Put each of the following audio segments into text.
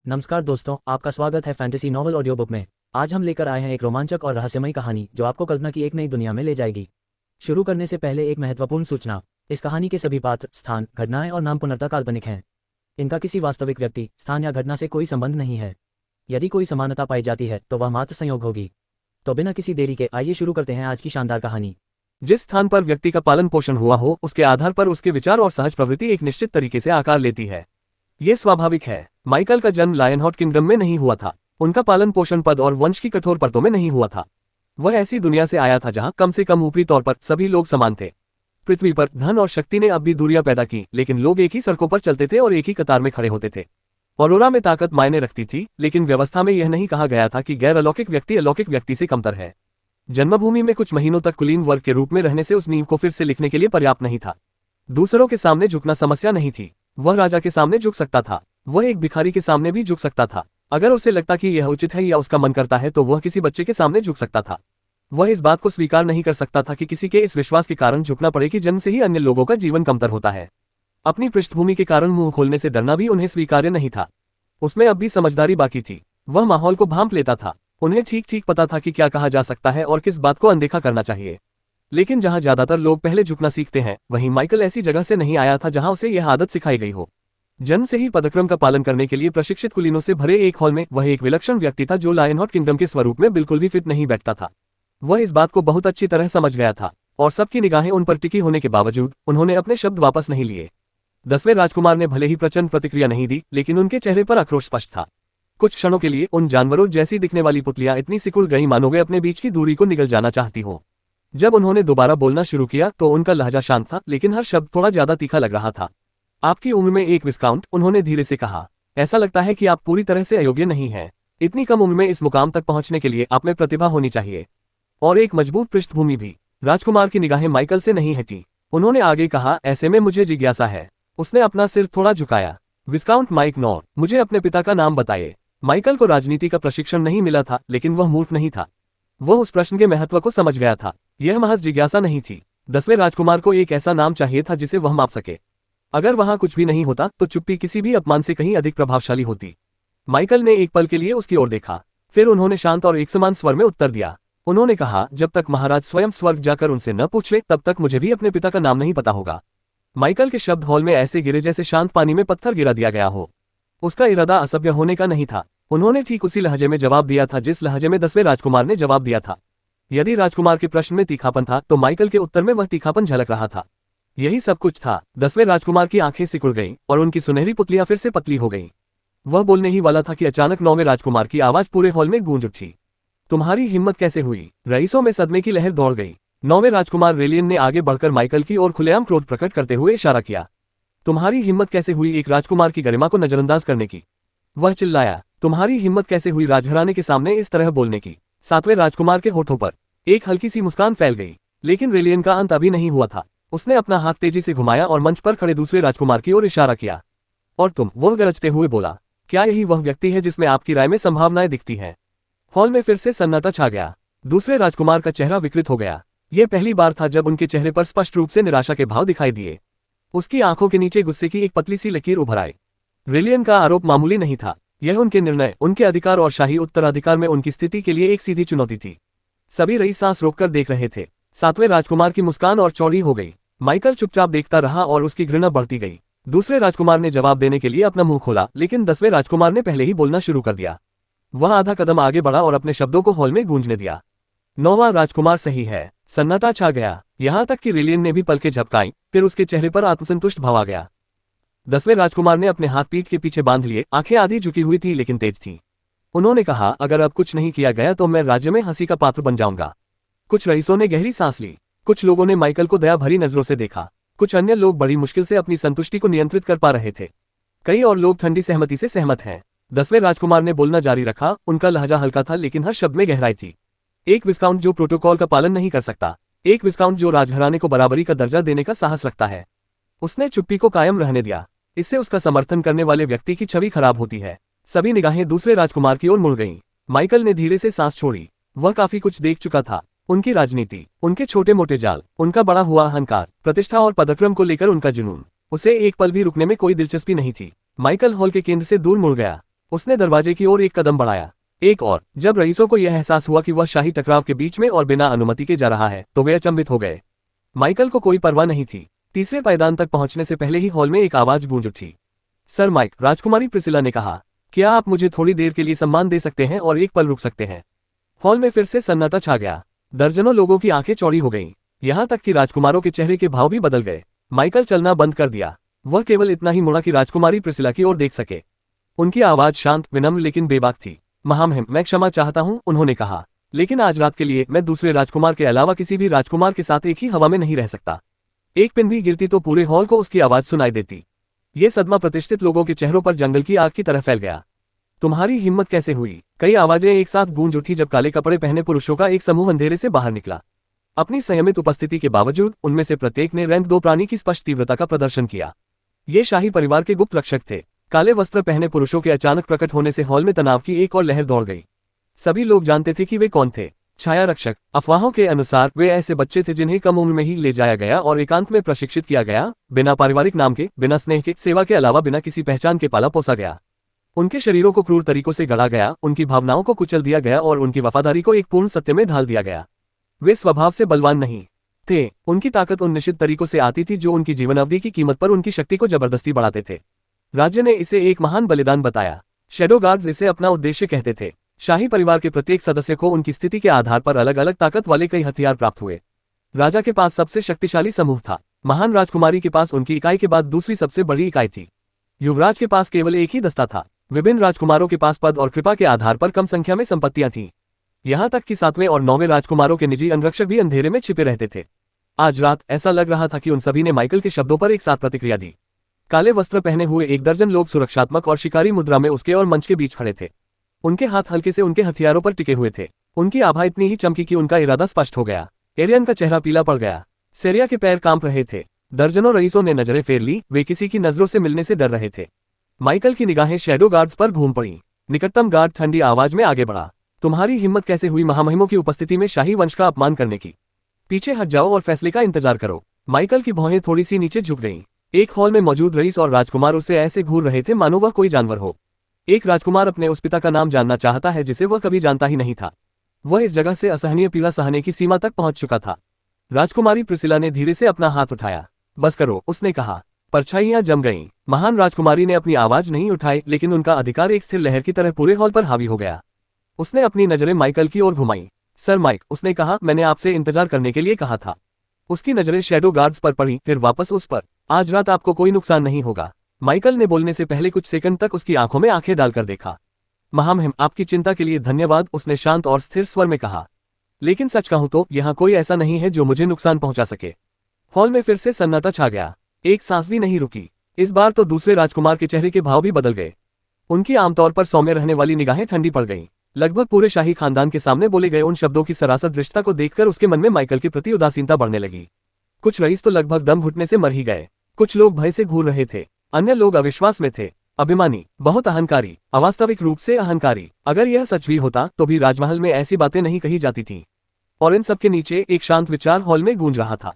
नमस्कार दोस्तों, आपका स्वागत है फैंटेसी नॉवल ऑडियो बुक में। आज हम लेकर आए हैं एक रोमांचक और रहस्यमयी कहानी जो आपको कल्पना की एक नई दुनिया में ले जाएगी। शुरू करने से पहले एक महत्वपूर्ण सूचना। इस कहानी के सभी पात्र, स्थान, घटनाएं और नाम पूर्णतः काल्पनिक हैं। इनका किसी वास्तविक व्यक्ति, स्थान या घटना से कोई संबंध नहीं है। यदि कोई समानता पाई जाती है तो वह मात्र संयोग होगी। तो बिना किसी देरी के आइए शुरू करते हैं आज की शानदार कहानी। जिस स्थान पर व्यक्ति का पालन पोषण हुआ हो, उसके आधार पर उसके विचार और सहज प्रवृत्ति एक निश्चित तरीके से आकार लेती है। ये स्वाभाविक है। माइकल का जन्म लायनहार्ट किंगडम में नहीं हुआ था। उनका पालन पोषण पद और वंश की कठोर परतों में नहीं हुआ था। वह ऐसी दुनिया से आया था जहां कम से कम ऊपरी तौर पर सभी लोग समान थे। पृथ्वी पर धन और शक्ति ने अब भी दूरियां पैदा की, लेकिन लोग एक ही सड़कों पर चलते थे और एक ही कतार में खड़े होते थे। ऑरोरा में ताकत मायने रखती थी, लेकिन व्यवस्था में यह नहीं कहा गया था कि गैर अलौकिक व्यक्ति से कमतर है। जन्मभूमि में कुछ महीनों तक कुलीन वर्ग के रूप में रहने से उस नींव को फिर से लिखने के लिए पर्याप्त नहीं था। दूसरों के सामने झुकना समस्या नहीं थी। वह राजा के सामने झुक सकता था। वह एक भिखारी के सामने भी झुक सकता था। अगर उसे लगता कि यह उचित है या उसका मन करता है तो वह किसी बच्चे के सामने झुक सकता था। वह इस बात को स्वीकार नहीं कर सकता था कि किसी के इस विश्वास के कारण झुकना पड़े कि जन्म से ही अन्य लोगों का जीवन कमतर होता है। अपनी पृष्ठभूमि के कारण मुंह खोलने से डरना भी उन्हें स्वीकार्य नहीं था। उसमें अब भी समझदारी बाकी थी। वह माहौल को भांप लेता था। उन्हें ठीक ठीक पता था कि क्या कहा जा सकता है और किस बात को अनदेखा करना चाहिए। लेकिन जहां ज्यादातर लोग पहले झुकना सीखते हैं, वहीं माइकल ऐसी जगह से नहीं आया था जहां उसे यह आदत सिखाई गई हो। जन्म से ही पदक्रम का पालन करने के लिए प्रशिक्षित कुलीनों से भरे एक हॉल में वह एक विलक्षण व्यक्ति था जो लायनहार्ट किंगडम के स्वरूप में बिल्कुल भी फिट नहीं बैठता था। वह इस बात को बहुत अच्छी तरह समझ गया था, और सबकी निगाहें उन पर टिकी होने के बावजूद उन्होंने अपने शब्द वापस नहीं लिए। 10वें राजकुमार ने भले ही प्रचंड प्रतिक्रिया नहीं दी, लेकिन उनके चेहरे पर आक्रोश स्पष्ट था। कुछ क्षणों के लिए उन जानवरों जैसी दिखने वाली पुतलियां इतनी सिकुड़ गई मानो वे अपने बीच की दूरी को निगल जाना चाहती हो। जब उन्होंने दोबारा बोलना शुरू किया तो उनका लहजा शांत था, लेकिन हर शब्द थोड़ा ज्यादा तीखा लग रहा था। आपकी उम्र में एक विस्काउंट, उन्होंने धीरे से कहा। ऐसा लगता है कि आप पूरी तरह से अयोग्य नहीं हैं। इतनी कम उम्र में इस मुकाम तक पहुंचने के लिए आप में प्रतिभा होनी चाहिए, और एक मजबूत पृष्ठभूमि भी। राजकुमार की निगाहें माइकल से नहीं हटी। उन्होंने आगे कहा, ऐसे में मुझे जिज्ञासा है। उसने अपना सिर थोड़ा झुकाया। विस्काउंट माइक नॉर, मुझे अपने पिता का नाम बताइए। माइकल को राजनीति का प्रशिक्षण नहीं मिला था, लेकिन वह मूर्ख नहीं था। वह उस प्रश्न के महत्व को समझ गया था। यह महज जिज्ञासा नहीं थी। 10वें राजकुमार को एक ऐसा नाम चाहिए था जिसे वह माप सके। अगर वहां कुछ भी नहीं होता तो चुप्पी किसी भी अपमान से कहीं अधिक प्रभावशाली होती। माइकल ने एक पल के लिए उसकी ओर देखा, फिर उन्होंने शांत और एकसमान स्वर में उत्तर दिया। उन्होंने कहा, जब तक महाराज स्वयं स्वर्ग जाकर उनसे न पूछ ले तब तक मुझे भी अपने पिता का नाम नहीं पता होगा। माइकल के शब्द हॉल में ऐसे गिरे जैसे शांत पानी में पत्थर गिरा दिया गया हो। उसका इरादा असभ्य होने का नहीं था। उन्होंने ठीक उसी लहजे में जवाब दिया था जिस लहजे में 10वें राजकुमार ने जवाब दिया था। यदि राजकुमार के प्रश्न में तीखापन था तो माइकल के उत्तर में वह तीखापन झलक रहा था। यही सब कुछ था। 10वें राजकुमार की आंखें सिकुड़ गईं और उनकी सुनहरी पुतलियां फिर से पतली हो गईं। वह बोलने ही वाला था कि अचानक 9वें राजकुमार की आवाज पूरे हॉल में गूंज उठी। तुम्हारी हिम्मत कैसे हुई? रईसों में सदमे की लहर दौड़ गई। 9वें राजकुमार रेलियन ने आगे बढ़कर माइकल की ओर खुलेआम क्रोध प्रकट करते हुए इशारा किया। तुम्हारी हिम्मत कैसे हुई एक राजकुमार की गरिमा को नजरअंदाज करने की? वह चिल्लाया। तुम्हारी हिम्मत कैसे हुई राजघराने के सामने इस तरह बोलने की? 7वें राजकुमार के होठों पर एक हल्की सी मुस्कान फैल गई, लेकिन रेलियन का अंत अभी नहीं हुआ था। उसने अपना हाथ तेजी से घुमाया और मंच पर खड़े दूसरे राजकुमार की ओर इशारा किया। और तुम? वह गरजते हुए बोला। क्या यही वह व्यक्ति है जिसमें आपकी राय में संभावनाएं दिखती हैं? हॉल में फिर से सन्नाटा छा गया। दूसरे राजकुमार का चेहरा विकृत हो गया। यह पहली बार था जब उनके चेहरे पर स्पष्ट रूप से निराशा के भाव दिखाई दिए। उसकी आंखों के नीचे गुस्से की एक पतली सी लकीर उभर आई। रेलियन का आरोप मामूली नहीं था। यह उनके निर्णय, उनके अधिकार और शाही उत्तराधिकार में उनकी स्थिति के लिए एक सीधी चुनौती थी। सभी रईस सांस रोककर देख रहे थे। 7वें राजकुमार की मुस्कान और चौड़ी हो गई। माइकल चुपचाप देखता रहा और उसकी घृणा बढ़ती गई। दूसरे राजकुमार ने जवाब देने के लिए अपना मुंह खोला, लेकिन 10वें राजकुमार ने पहले ही बोलना शुरू कर दिया। वह आधा कदम आगे बढ़ा और अपने शब्दों को हॉल में गूंजने दिया। 9वां राजकुमार सही है। सन्नाटा छा गया, यहां तक कि रेलियन ने भी पलकें झपकाई। फिर उसके चेहरे पर आत्मसंतुष्ट भाव आ गया। 10वें राजकुमार ने अपने हाथ पीठ के पीछे बांध लिए। आंखें आधी झुकी हुई थी लेकिन तेज थी। उन्होंने कहा, अगर अब कुछ नहीं किया गया तो मैं राज्य में हंसी का पात्र बन जाऊंगा। कुछ रईसों ने गहरी सांस ली। कुछ लोगों ने माइकल को दया भरी नजरों से देखा। कुछ अन्य लोग बड़ी मुश्किल से अपनी संतुष्टि को नियंत्रित कर पा रहे थे। कई और लोग ठंडी सहमति से सहमत हैं। 10वें राजकुमार ने बोलना जारी रखा। उनका लहजा हल्का था लेकिन हर शब्द में गहराई थी। एक विस्काउंट जो प्रोटोकॉल का पालन नहीं कर सकता। एक विस्काउंट जो राजघराने को बराबरी का दर्जा देने का साहस रखता है। उसने चुप्पी को कायम रहने दिया। इससे उसका समर्थन करने वाले व्यक्ति की छवि खराब होती है। सभी निगाहें दूसरे राजकुमार की ओर मुड़ गईं। माइकल ने धीरे से सांस छोड़ी। वह काफी कुछ देख चुका था। उनकी राजनीति, उनके छोटे मोटे जाल, उनका बढ़ा हुआ अहंकार, प्रतिष्ठा और पदक्रम को लेकर उनका जुनून। उसे एक पल भी रुकने में कोई दिलचस्पी नहीं थी। माइकल हॉल के केंद्र से दूर मुड़ गया। उसने दरवाजे की ओर एक कदम बढ़ाया। एक और। जब रईसों को यह एहसास हुआ कि वह शाही टकराव के बीच में और बिना अनुमति के जा रहा है तो वे अचंभित हो गए। माइकल को कोई परवाह नहीं थी। तीसरे पायदान तक पहुंचने से पहले ही हॉल में एक आवाज गूंज उठी। सर माइक, राजकुमारी प्रिसिला ने कहा, क्या आप मुझे थोड़ी देर के लिए सम्मान दे सकते हैं और एक पल रुक सकते हैं? हॉल में फिर से सन्नाटा छा गया। दर्जनों लोगों की आंखें चौड़ी हो गईं। यहां तक कि राजकुमारों के चेहरे के भाव भी बदल गए। माइकल चलना बंद कर दिया। वह केवल इतना ही मुड़ा कि राजकुमारी प्रिसिला की ओर देख सके। उनकी आवाज शांत, विनम्र लेकिन बेबाक थी। महामहिम, मैं क्षमा चाहता हूं, उन्होंने कहा, लेकिन आज रात के लिए मैं दूसरे राजकुमार के अलावा किसी भी राजकुमार के साथ एक ही हवा में नहीं रह सकता। एक पिन भी गिरती तो पूरे हॉल को उसकी आवाज सुनाई देती। ये सदमा प्रतिष्ठित लोगों के चेहरों पर जंगल की आग की तरह फैल गया। तुम्हारी हिम्मत कैसे हुई? कई आवाजें एक साथ गूंज उठी जब काले कपड़े पहने पुरुषों का एक समूह अंधेरे से बाहर निकला। अपनी संयमित उपस्थिति के बावजूद उनमें से प्रत्येक ने रैंक 2 प्राणी की स्पष्ट तीव्रता का प्रदर्शन किया। ये शाही परिवार के गुप्त रक्षक थे। काले वस्त्र पहने पुरुषों के अचानक प्रकट होने से हॉल में तनाव की एक और लहर दौड़ गई। सभी लोग जानते थे कि वे कौन थे। छाया रक्षक। अफवाहों के अनुसार वे ऐसे बच्चे थे जिन्हें कम उम्र में ही ले जाया गया और एकांत में प्रशिक्षित किया गया, बिना पारिवारिक नाम के, बिना स्नेह के, सेवा के अलावा बिना किसी पहचान के पाला पोसा गया। उनके शरीरों को क्रूर तरीकों से गढ़ा गया, उनकी भावनाओं को कुचल दिया गया और उनकी वफादारी को एक पूर्ण सत्य में ढाल दिया गया। वे स्वभाव से बलवान नहीं थे। उनकी ताकत उन निश्चित तरीकों से आती थी जो उनकी जीवन अवधि की कीमत पर उनकी शक्ति को जबरदस्ती बढ़ाते थे। राज्य ने इसे एक महान बलिदान बताया। शैडो गार्ड्स इसे अपना उद्देश्य कहते थे। शाही परिवार के प्रत्येक सदस्य को उनकी स्थिति के आधार पर अलग अलग ताकत वाले कई हथियार प्राप्त हुए। राजा के पास सबसे शक्तिशाली समूह था। महान राजकुमारी के पास उनकी इकाई के बाद दूसरी सबसे बड़ी इकाई थी। युवराज के पास केवल एक ही दस्ता था। विभिन्न राजकुमारों के पास पद और कृपा के आधार पर कम संख्या में संपत्तियां थीं। यहां तक कि 7वें और 9वें राजकुमारों के निजी अंगरक्षक भी अंधेरे में छिपे रहते थे। आज रात ऐसा लग रहा था कि उन सभी ने माइकल के शब्दों पर एक साथ प्रतिक्रिया दी। काले वस्त्र पहने हुए एक दर्जन लोग सुरक्षात्मक और शिकारी मुद्रा में उसके और मंच के बीच खड़े थे। उनके हाथ हल्के से उनके हथियारों पर टिके हुए थे। उनकी आभा इतनी ही चमकी कि उनका इरादा स्पष्ट हो गया। एरियन का चेहरा पीला पड़ गया। सेरिया के पैर कांप रहे थे। दर्जनों रईसों ने नजरें फेर ली, वे किसी की नजरों से मिलने से डर रहे थे। माइकल की निगाहें शैडो गार्ड्स पर घूम पड़ी। निकटतम गार्ड ठंडी आवाज में आगे बढ़ा, तुम्हारी हिम्मत कैसे हुई महामहिमों की उपस्थिति में शाही वंश का अपमान करने की? पीछे हट जाओ और फैसले का इंतजार करो। माइकल की भौहें थोड़ी सी नीचे झुक गईं। एक हॉल में मौजूद रईस और राजकुमार उसे ऐसे घूर रहे थे मानो वह कोई जानवर हो। एक राजकुमार अपने उस पिता का नाम जानना चाहता है जिसे वह कभी जानता ही नहीं था। वह इस जगह से असहनीय पीड़ा सहने की सीमा तक पहुंच चुका था। राजकुमारी प्रिसिला ने धीरे से अपना हाथ उठाया। बस करो, उसने कहा। परछाइयां जम गईं। महान राजकुमारी ने अपनी आवाज नहीं उठाई, लेकिन उनका अधिकार एक स्थिर लहर की तरह पूरे हॉल पर हावी हो गया। उसने अपनी नजरें माइकल की ओर घुमाई। सर माइक, उसने कहा, मैंने आपसे इंतजार करने के लिए कहा था। उसकी नजरें शैडो गार्ड्स पर पड़ी, फिर वापस उस पर। आज रात आपको कोई नुकसान नहीं होगा। माइकल ने बोलने से पहले कुछ सेकंड तक उसकी आंखों में आंखें डालकर देखा। महामहिम, आपकी चिंता के लिए धन्यवाद, उसने शांत और स्थिर स्वर में कहा। लेकिन सच कहूं तो यहाँ कोई ऐसा नहीं है जो मुझे नुकसान पहुंचा सके। हॉल में फिर से सन्नाटा छा गया। एक सांस भी नहीं रुकी। इस बार तो दूसरे राजकुमार के चेहरे के भाव भी बदल गए। उनकी आमतौर पर सौम्य रहने वाली निगाहें ठंडी पड़ गईं। लगभग पूरे शाही खानदान के सामने बोले गए उन शब्दों की सरासर दृष्टता को देखकर उसके मन में माइकल के प्रति उदासीनता बढ़ने लगी। कुछ रईस तो लगभग दम घुटने से मर ही गए। कुछ लोग भय से घूर रहे थे। अन्य लोग अविश्वास में थे। अभिमानी, बहुत अहंकारी, अवास्तविक रूप से अहंकारी। अगर यह सच भी होता तो भी राजमहल में ऐसी बातें नहीं कही जाती थीं। और इन सबके नीचे एक शांत विचार हॉल में गूंज रहा था।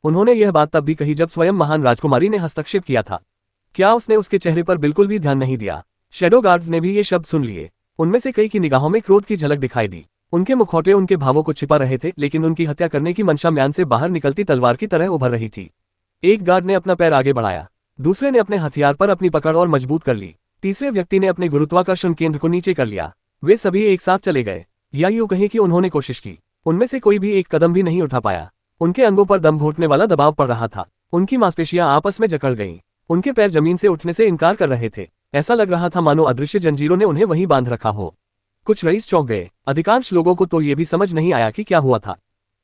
उन्होंने यह बात तब भी कही जब स्वयं महान राजकुमारी ने हस्तक्षेप किया था। क्या उसने उसके चेहरे पर बिल्कुल भी ध्यान नहीं दिया? शैडो गार्ड्स ने भी ये शब्द सुन लिए। उनमें से कई की निगाहों में क्रोध की झलक दिखाई दी। उनके मुखौटे उनके भावों को छिपा रहे थे, लेकिन उनकी हत्या करने की मंशा म्यान से बाहर निकलती तलवार की तरह उभर रही थी। एक गार्ड ने अपना पैर आगे बढ़ाया। दूसरे ने अपने हथियार पर अपनी पकड़ और मजबूत कर ली। तीसरे व्यक्ति ने अपने गुरुत्वाकर्षण केंद्र को नीचे कर लिया। वे सभी एक साथ चले गए, या यूं कहें कि उन्होंने कोशिश की। उनमें से कोई भी एक कदम भी नहीं उठा पाया। उनके अंगों पर दम घोटने वाला दबाव पड़ रहा था। उनकी मांसपेशियां आपस में जकड़ गईं। उनके पैर जमीन से उठने से इनकार कर रहे थे। ऐसा लग रहा था मानो अदृश्य जंजीरों ने उन्हें वहीं बांध रखा हो। कुछ रईस चौंक गए। अधिकांश लोगों को तो ये भी समझ नहीं आया कि क्या हुआ था,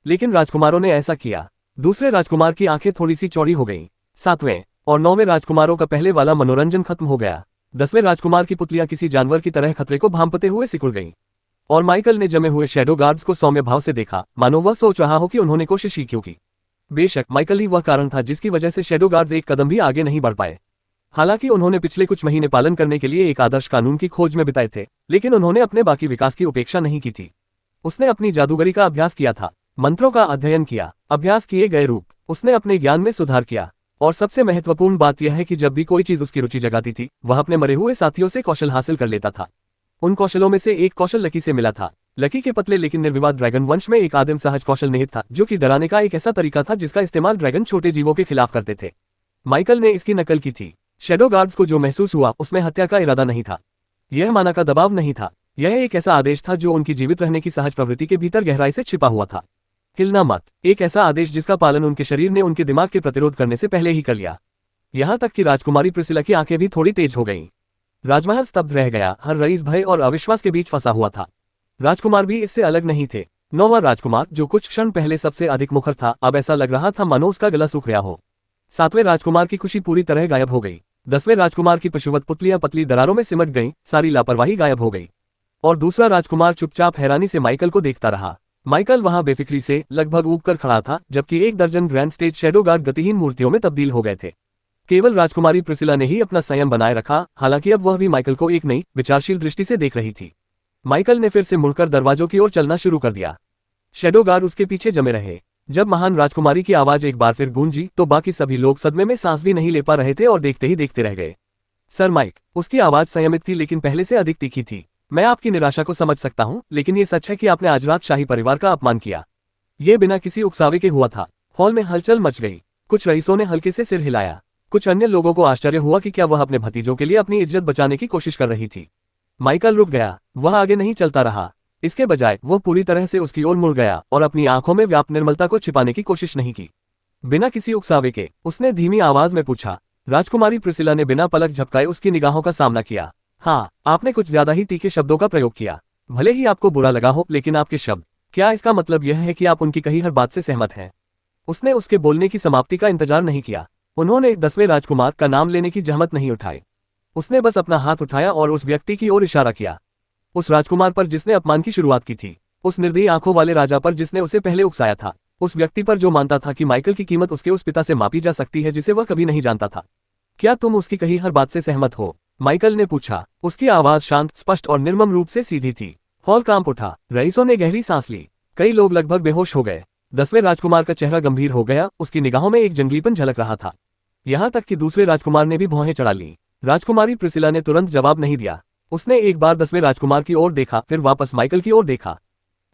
लेकिन राजकुमारों ने ऐसा किया। दूसरे राजकुमार की आंखें थोड़ी सी चौड़ी हो गईं। 7वें और 9वें राजकुमारों का पहले वाला मनोरंजन खत्म हो गया। 10वें राजकुमार की पुतलियां किसी जानवर की तरह खतरे को भांपते हुए सिकुड़ गईं। और माइकल ने जमे हुए शैडो गार्ड्स को सौम्य भाव से देखा, मानो वह सोच रहा हो कि उन्होंने कोशिश ही क्यों की। बेशक माइकल ही वह कारण था जिसकी वजह से शैडो गार्ड्स एक कदम भी आगे नहीं बढ़ पाए। हालांकि उन्होंने पिछले कुछ महीने पालन करने के लिए एक आदर्श कानून की खोज में बिताए थे, लेकिन उन्होंने अपने बाकी विकास की उपेक्षा नहीं की थी। उसने अपनी जादूगरी का अभ्यास किया था, मंत्रों का अध्ययन किया, अभ्यास किए गए रूप। उसने अपने ज्ञान में सुधार किया। और सबसे महत्वपूर्ण बात यह है कि जब भी कोई चीज उसकी रुचि जगाती थी, वह अपने मरे हुए साथियों से कौशल हासिल कर लेता था। उन कौशलों में से एक कौशल लकी से मिला था। लकी के पतले लेकिन निर्विवाद ड्रैगन वंश में एक आदिम सहज कौशल निहित था, जो कि डराने का एक ऐसा तरीका था जिसका इस्तेमाल ड्रैगन छोटे जीवों के खिलाफ करते थे। माइकल ने इसकी नकल की थी। शैडो गार्ड्स को जो महसूस हुआ उसमें हत्या का इरादा नहीं था। यह माना का दबाव नहीं था। यह एक ऐसा आदेश था जो उनकी जीवित रहने की सहज प्रवृत्ति के भीतर गहराई से छिपा हुआ था। हिलना मत, एक ऐसा आदेश जिसका पालन उनके शरीर ने उनके दिमाग के प्रतिरोध करने से पहले ही कर लिया। यहां तक कि राजकुमारी प्रिसिला की आंखें भी थोड़ी तेज हो गईं। राजमहल स्तब्ध रह गया। हर रईस भय और अविश्वास के बीच फंसा हुआ था। राजकुमार भी इससे अलग नहीं थे। नौवां राजकुमार, जो कुछ क्षण पहले सबसे अधिक मुखर था, अब ऐसा लग रहा था मानो उसका गला सूख गया हो। सातवें राजकुमार की खुशी पूरी तरह गायब हो गई। 10वें राजकुमार की पशुवत पुतलियां पतली दरारों में सिमट गईं, सारी लापरवाही गायब हो गई। और दूसरा राजकुमार चुपचाप हैरानी से माइकल को देखता रहा। माइकल वहां बेफिक्री से लगभग ऊब कर खड़ा था, जबकि 1 दर्जन ग्रैंड स्टेज शैडो गार्ड गतिहीन मूर्तियों में तब्दील हो गए थे। केवल राजकुमारी प्रिसिला ने ही अपना संयम बनाए रखा, हालांकि अब वह भी माइकल को एक नई विचारशील दृष्टि से देख रही थी। माइकल ने फिर से मुड़कर दरवाजों की ओर चलना शुरू कर दिया। शैडो गार्ड उसके पीछे जमे रहे। जब महान राजकुमारी की आवाज एक बार फिर गूंजी तो बाकी सभी लोग सदमे में सांस भी नहीं ले पा रहे थे और देखते ही देखते रह गए। सर माइक, उसकी आवाज संयमित थी लेकिन पहले से अधिक तीखी थी। मैं आपकी निराशा को समझ सकता हूं, लेकिन ये सच है कि आपने आज रात शाही परिवार का अपमान किया। ये बिना किसी उकसावे के हुआ था। हॉल में हलचल मच गई। कुछ रईसों ने हल्के से सिर हिलाया। कुछ अन्य लोगों को आश्चर्य हुआ कि क्या वह अपने भतीजों के लिए अपनी इज्जत बचाने की कोशिश कर रही थी। माइकल रुक गया। वह आगे नहीं चलता रहा। इसके बजाय वह पूरी तरह से उसकी ओर मुड़ गया और अपनी आंखों में व्याप्त निर्मलता को छिपाने की कोशिश नहीं की। बिना किसी उकसावे के उसने धीमी आवाज में पूछा। राजकुमारी प्रिसिला ने बिना पलक झपकाए उसकी निगाहों का सामना किया। हाँ, आपने कुछ ज्यादा ही तीखे शब्दों का प्रयोग किया। भले ही आपको बुरा लगा हो, लेकिन आपके शब्द, क्या इसका मतलब यह है कि आप उनकी कही हर बात से सहमत हैं? उसने उसके बोलने की समाप्ति का इंतजार नहीं किया। उन्होंने 10वें राजकुमार का नाम लेने की जहमत नहीं उठाई। उसने बस अपना हाथ उठाया और उस व्यक्ति की ओर इशारा किया। उस राजकुमार पर जिसने अपमान की शुरुआत की थी। उस निर्दयी आंखों वाले राजा पर जिसने उसे पहले उकसाया था। उस व्यक्ति पर जो मानता था कि माइकल की कीमत उसके उस पिता से मापी जा सकती है जिसे वह कभी नहीं जानता था। क्या तुम उसकी कही हर बात से सहमत हो? माइकल ने पूछा। उसकी आवाज शांत, स्पष्ट और निर्मम रूप से सीधी थी। हॉल कांप उठा। रईसों ने गहरी सांस ली। कई लोग लगभग बेहोश हो गए। 10वें राजकुमार का चेहरा गंभीर हो गया। उसकी निगाहों में एक जंगलीपन झलक रहा था। यहां तक कि दूसरे राजकुमार ने भी भौहें चढ़ा ली। राजकुमारी प्रिसिला ने तुरंत जवाब नहीं दिया। उसने एक बार 10वें राजकुमार की ओर देखा, फिर वापस माइकल की ओर देखा।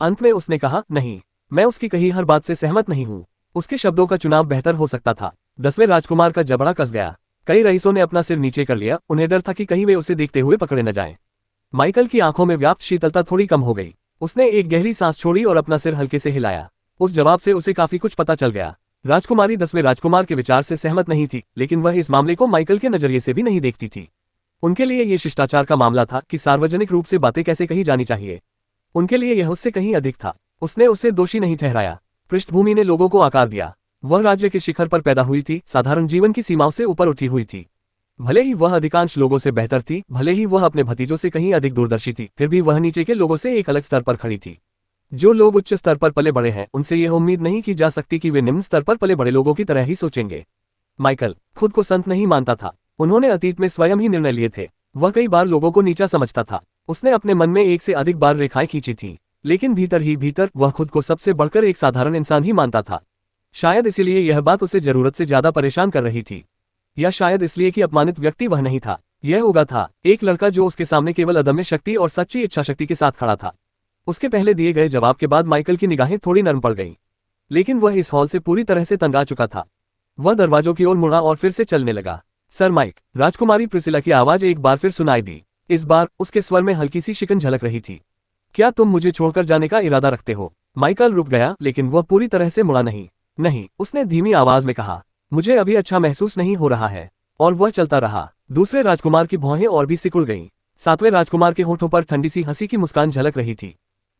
अंत में उसने कहा, नहीं, मैं उसकी कही हर बात से सहमत नहीं हूं। उसके शब्दों का चुनाव बेहतर हो सकता था। 10वें राजकुमार का जबड़ा कस गया। कई रईसों ने अपना सिर नीचे कर लिया। उन्हें डर था कि कहीं वे उसे देखते हुए पकड़े न जाएं। माइकल की आंखों में व्याप्त शीतलता थोड़ी कम हो गई। उसने एक गहरी सांस छोड़ी और अपना सिर हल्के से हिलाया। उस जवाब से उसे काफी कुछ पता चल गया। राजकुमारी 10वें राजकुमार के विचार से सहमत नहीं थी, लेकिन वह इस मामले को माइकल के नजरिए से भी नहीं देखती थी। उनके लिए यह शिष्टाचार का मामला था कि सार्वजनिक रूप से बातें कैसे कही जानी चाहिए। उनके लिए यह उससे कहीं अधिक था। उसने उसे दोषी नहीं ठहराया। पृष्ठभूमि ने लोगों को आकार दिया। वह राज्य के शिखर पर पैदा हुई थी, साधारण जीवन की सीमाओं से ऊपर उठी हुई थी। भले ही वह अधिकांश लोगों से बेहतर थी, भले ही वह अपने भतीजों से कहीं अधिक दूरदर्शी थी, फिर भी वह नीचे के लोगों से एक अलग स्तर पर खड़ी थी। जो लोग उच्च स्तर पर पले बड़े हैं, उनसे यह उम्मीद नहीं की जा सकती कि वे निम्न स्तर पर पले बड़े लोगों की तरह ही सोचेंगे। माइकल खुद को संत नहीं मानता था। उन्होंने अतीत में स्वयं ही निर्णय लिए थे। वह कई बार लोगों को नीचा समझता था। उसने अपने मन में एक से अधिक बार रेखाएं खींची थी, लेकिन भीतर ही भीतर वह खुद को सबसे बढ़कर एक साधारण इंसान ही मानता था। शायद इसीलिए यह बात उसे जरूरत से ज्यादा परेशान कर रही थी, या शायद इसलिए कि अपमानित व्यक्ति वह नहीं था। यह होगा था एक लड़का जो उसके सामने केवल अदम्य शक्ति और सच्ची इच्छा शक्ति के साथ खड़ा था। उसके पहले दिए गए जवाब के बाद माइकल की निगाहें थोड़ी नरम पड़ गईं, लेकिन वह इस हॉल से पूरी तरह से तंग आ चुका था। वह दरवाजों की ओर मुड़ा और फिर से चलने लगा। सर माइक, राजकुमारी प्रिसिला की आवाज एक बार फिर सुनाई दी। इस बार उसके स्वर में हल्की सी शिकन झलक रही थी। क्या तुम मुझे छोड़कर जाने का इरादा रखते हो? माइकल रुक गया, लेकिन वह पूरी तरह से मुड़ा नहीं। नहीं, उसने धीमी आवाज में कहा, मुझे अभी अच्छा महसूस नहीं हो रहा है। और वह चलता रहा। दूसरे राजकुमार की भौहें और भी सिकुड़ गईं। 7वें राजकुमार के होठों पर ठंडी सी हंसी की मुस्कान झलक रही थी।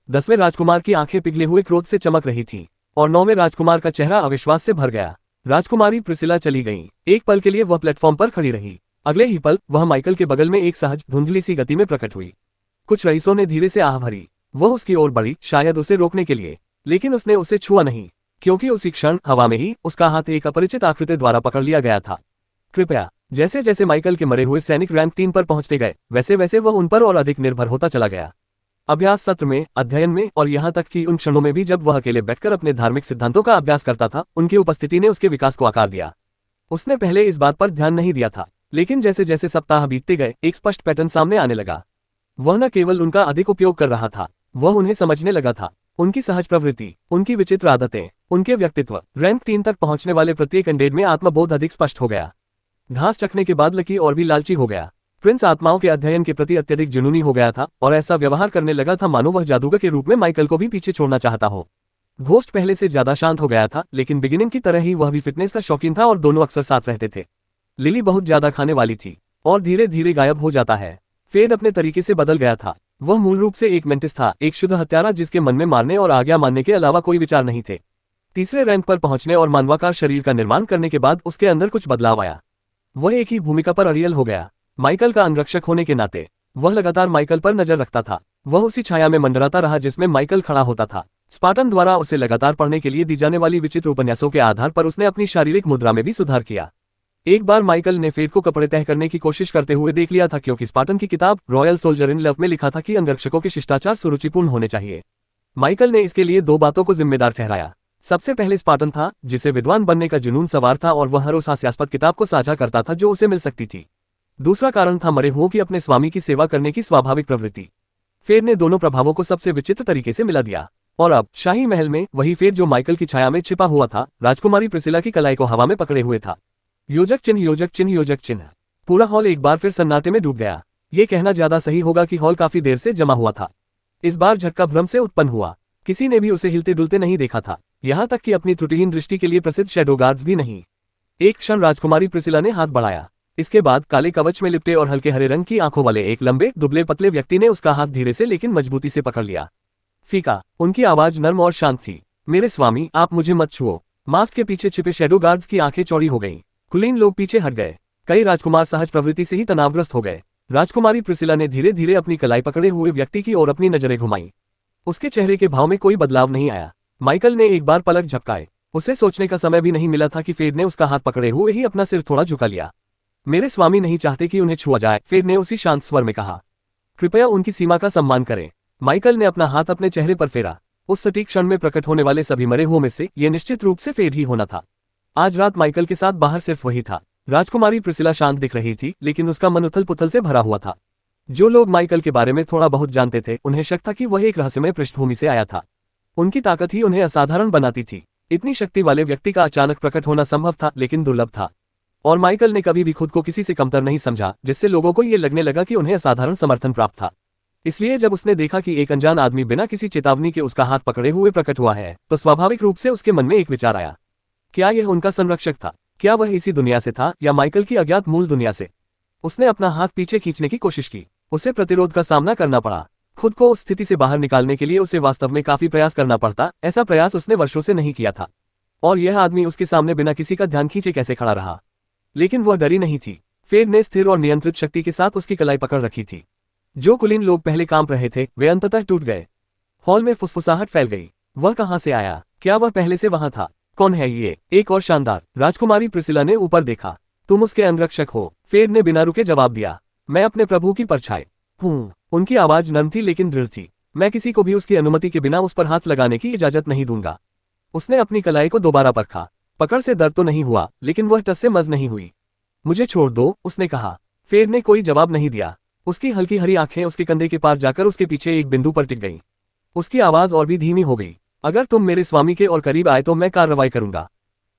10वें राजकुमार की आंखें पिघले हुए क्रोध से चमक रही थीं, और 9वें राजकुमार का चेहरा अविश्वास से भर गया। राजकुमारी प्रिसिला चली गईं। एक पल के लिए वह प्लेटफॉर्म पर खड़ी रही। अगले ही पल वह माइकल के बगल में एक सहज धुंधली सी गति में प्रकट हुई। कुछ रईसों ने धीरे से आह भरी। वह उसकी ओर बढ़ी, शायद उसे रोकने के लिए, लेकिन उसने उसे छुआ नहीं, क्योंकि उसी क्षण हवा में ही उसका हाथ एक अपरिचित आकृति द्वारा पकड़ लिया गया था। कृपया। जैसे जैसे माइकल के मरे हुए सैनिक रैंक 3 पर पहुंचते गए, वैसे वैसे वह उन पर और अधिक निर्भर होता चला गया। अभ्यास सत्र में, अध्ययन में, और यहाँ तक कि उन क्षणों में भी जब वह अकेले बैठकर अपने धार्मिक सिद्धांतों का अभ्यास करता था, उनकी उपस्थिति ने उसके विकास को आकार दिया। उसने पहले इस बात पर ध्यान नहीं दिया था, लेकिन जैसे जैसे सप्ताह बीतते गए एक स्पष्ट पैटर्न सामने आने लगा। वह न केवल उनका अधिक उपयोग कर रहा था, वह उन्हें समझने लगा था। उनकी सहज प्रवृत्ति, उनकी विचित्र आदतें, उनके व्यक्तित्व। रैंक 3 तक पहुंचने वाले प्रत्येक कैंडिडेट में आत्मबोध अधिक स्पष्ट हो गया। घास चखने के बाद लकी और भी लालची हो गया। प्रिंस आत्माओं के अध्ययन के प्रति अत्यधिक जुनूनी हो गया था और ऐसा व्यवहार करने लगा था मानो वह जादूगर के रूप में माइकल को भी पीछे छोड़ना चाहता हो। घोस्ट पहले से ज्यादा शांत हो गया था, लेकिन बिगिनिंग की तरह ही वह भी फिटनेस का शौकीन था और दोनों अक्सर साथ रहते थे। लिली बहुत ज्यादा खाने वाली थी और धीरे धीरे गायब हो जाता है। फेड अपने तरीके से बदल गया था। वह मूल रूप से एक मेंटिस था, एक शुद्ध हत्यारा जिसके मन में मारने और आज्ञा मानने के अलावा कोई विचार नहीं थे। तीसरे रैंक पर पहुंचने और मानवाकार शरीर का निर्माण करने के बाद उसके अंदर कुछ बदलाव आया। वह एक ही भूमिका पर अड़ियल हो गया। माइकल का अंगरक्षक होने के नाते वह लगातार माइकल पर नजर रखता था। वह उसी छाया में मंडराता रहा जिसमें माइकल खड़ा होता था। स्पार्टन द्वारा उसे लगातार पढ़ने के लिए दी जाने वाली विचित्र उपन्यासों के आधार पर उसने अपनी शारीरिक मुद्रा में भी सुधार किया। एक बार माइकल ने फेड को कपड़े तह करने की कोशिश करते हुए देख लिया था, क्योंकि स्पार्टन की किताब रॉयल सोल्जर इन लव में लिखा था कि अंगरक्षकों के शिष्टाचार सुरुचिपूर्ण होने चाहिए। माइकल ने इसके लिए दो बातों को जिम्मेदार ठहराया। सबसे पहले स्पार्टन था, जिसे विद्वान बनने का जुनून सवार था और वह हर उस हास्यास्पद किताब को साझा करता था जो उसे मिल सकती थी। दूसरा कारण था मरे हुओं की अपने स्वामी की सेवा करने की स्वाभाविक प्रवृत्ति। फेड ने दोनों प्रभावों को सबसे विचित्र तरीके से मिला दिया। और अब शाही महल में वही फेड जो माइकल की छाया में छिपा हुआ था, राजकुमारी प्रिसिला की कलाई को हवा में पकड़े हुए था। योजक चिन्ह, योजक चिन्ह, योजक चिन्ह। पूरा हॉल एक बार फिर सन्नाटे में डूब गया। ये कहना ज्यादा सही होगा कि हॉल काफी देर से जमा हुआ था। इस बार झटका भ्रम से उत्पन्न हुआ। किसी ने भी उसे हिलते डुलते नहीं देखा था, यहाँ तक कि अपनी त्रुटिहीन दृष्टि के लिए प्रसिद्ध शैडो गार्ड्स भी नहीं। एक क्षण राजकुमारी प्रिसिला ने हाथ बढ़ाया। इसके बाद काले कवच में लिपटे और हल्के हरे रंग की आंखों वाले एक लंबे दुबले पतले व्यक्ति ने उसका हाथ धीरे से लेकिन मजबूती से पकड़ लिया। फीका, उनकी आवाज नर्म और शांत थी। मेरे स्वामी, आप मुझे मत छुओ। मास्क के पीछे छिपे शैडो गार्ड्स की आंखें चौड़ी हो गईं। कुलीन लोग पीछे हट गए। कई राजकुमार सहज प्रवृत्ति से ही तनावग्रस्त हो गए। राजकुमारी प्रिसिला ने धीरे धीरे अपनी कलाई पकड़े हुए व्यक्ति की ओर अपनी नजरें घुमाई। उसके चेहरे के भाव में कोई बदलाव नहीं आया। माइकल ने एक बार पलक झपकाए। उसे सोचने का समय भी नहीं मिला था कि फेड ने उसका हाथ पकड़े हुए ही अपना सिर थोड़ा झुका लिया। मेरे स्वामी नहीं चाहते कि उन्हें छुआ जाए, फेड ने उसी शांत स्वर में कहा। कृपया उनकी सीमा का सम्मान करें। माइकल ने अपना हाथ अपने चेहरे पर फेरा। उस सटीक क्षण में प्रकट होने वाले सभी मरे हुओं में से यह निश्चित रूप से फेड ही होना था। आज रात माइकल के साथ बाहर सिर्फ वही था। राजकुमारी प्रिसिला शांत दिख रही थी, लेकिन उसका मन उथल पुथल से भरा हुआ था। जो लोग माइकल के बारे में थोड़ा बहुत जानते थे, उन्हें शक था कि वह एक रहस्यमय पृष्ठभूमि से आया था। उनकी ताकत ही उन्हें असाधारण बनाती थी। इतनी शक्ति वाले व्यक्ति का अचानक प्रकट होना संभव था, लेकिन दुर्लभ था। और माइकल ने कभी भी खुद को किसी से कमतर नहीं समझा, जिससे लोगों को ये लगने लगा कि उन्हें असाधारण समर्थन प्राप्त था। इसलिए जब उसने देखा कि एक अनजान आदमी बिना किसी चेतावनी के उसका हाथ पकड़े हुए प्रकट हुआ है, तो स्वाभाविक रूप से उसके मन में एक विचार आया। क्या यह उनका संरक्षक था? क्या वह इसी दुनिया से था या माइकल की अज्ञात मूल दुनिया से? उसने अपना हाथ पीछे खींचने की कोशिश की। उसे प्रतिरोध का सामना करना पड़ा। खुद को उस स्थिति से बाहर निकालने के लिए उसे वास्तव में काफी प्रयास करना पड़ता। ऐसा प्रयास उसने वर्षों से नहीं किया था। और यह आदमी उसके सामने बिना किसी का ध्यान खींचे कैसे खड़ा रहा? लेकिन वह डरी नहीं थी। फेड ने स्थिर और नियंत्रित शक्ति के साथ उसकी कलाई पकड़ रखी थी। जो कुलीन लोग पहले कांप रहे थे, वे अंततः टूट गए। हॉल में फुसफुसाहट फैल गई। वह कहां से आया? क्या वह पहले से वहां था? कौन है ये? एक और शानदार। राजकुमारी प्रिसिला ने ऊपर देखा। तुम उसके अंगरक्षक हो? फेड ने बिना रुके जवाब दिया। मैं अपने प्रभु की परछाई हूँ। उनकी आवाज नर्म थी लेकिन दृढ़ थी। मैं किसी को भी उसकी अनुमति के बिना उस पर हाथ लगाने की इजाजत नहीं दूंगा। उसने अपनी कलाई को दोबारा परखा। पकड़ से दर्द तो नहीं हुआ, लेकिन वह टस से मज नहीं हुई। मुझे छोड़ दो, उसने कहा। फेड ने कोई जवाब नहीं दिया। उसकी हल्की हरी आंखें उसके कंधे के पार जाकर उसके पीछे एक बिंदु पर टिक गईं। उसकी आवाज और भी धीमी हो गई। अगर तुम मेरे स्वामी के और करीब आए तो मैं कार्रवाई करूंगा।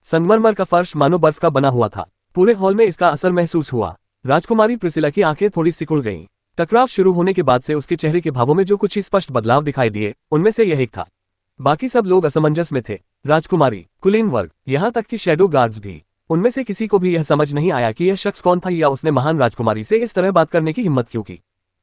संगमरमर का फर्श मानो बर्फ का बना हुआ था। पूरे हॉल में इसका असर महसूस हुआ। राजकुमारी प्रिसिला की आंखें थोड़ी सिकुड़ गईं। टकराव शुरू होने के बाद से उसके चेहरे के भावों में जो कुछ स्पष्ट बदलाव दिखाई दिए, उनमें से यह एक था। बाकी सब लोग असमंजस में थे। राजकुमारी, कुलीन वर्ग, यहाँ तक कि शैडो गार्ड्स भी। उनमें से किसी को भी यह समझ नहीं आया कि यह शख्स कौन था या उसने महान राजकुमारी से इस तरह बात करने की हिम्मत क्यों की।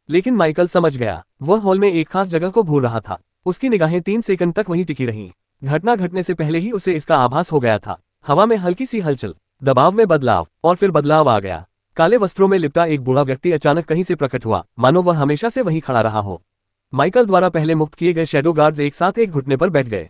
लेकिन माइकल समझ गया। वह हॉल में एक खास जगह को भूल रहा था। उसकी निगाहें 3 सेकंड तक वहीं टिकी रहीं। घटना घटने से पहले ही उसे इसका आभास हो गया था। हवा में हल्की सी हलचल, दबाव में बदलाव, और फिर बदलाव आ गया। काले वस्त्रों में लिपटा एक बूढ़ा व्यक्ति अचानक कहीं से प्रकट हुआ, मानो वह हमेशा से वहीं खड़ा रहा हो। माइकल द्वारा पहले मुक्त किए गए शैडो गार्ड्स एक साथ एक घुटने पर बैठ गए।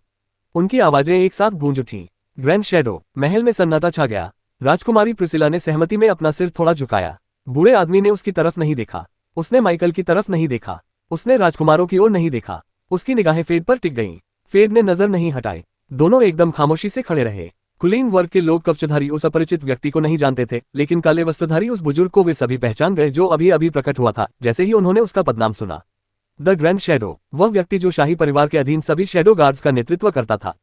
उनकी आवाजें एक साथ गूंज उठीं। ग्रैंड शैडो महल में सन्नाटा छा गया। राजकुमारी प्रिसिला ने सहमति में अपना सिर थोड़ा झुकाया। बूढ़े आदमी ने उसकी तरफ नहीं देखा। उसने माइकल की तरफ नहीं देखा। उसने राजकुमारों की ओर नहीं देखा। उसकी निगाहें फेड पर टिक गईं। फेड ने नजर नहीं हटाई। दोनों एकदम खामोशी से खड़े रहे। कुलीन वर्ग के लोग कवचधारी उस अपरिचित व्यक्ति को नहीं जानते थे, लेकिन काले वस्त्रधारी उस बुजुर्ग को वे सभी पहचान गए जो अभी अभी प्रकट हुआ था जैसे ही उन्होंने उसका पदनाम सुना। द ग्रैंड शैडो, वह व्यक्ति जो शाही परिवार के अधीन सभी शैडो गार्ड्स का नेतृत्व करता था।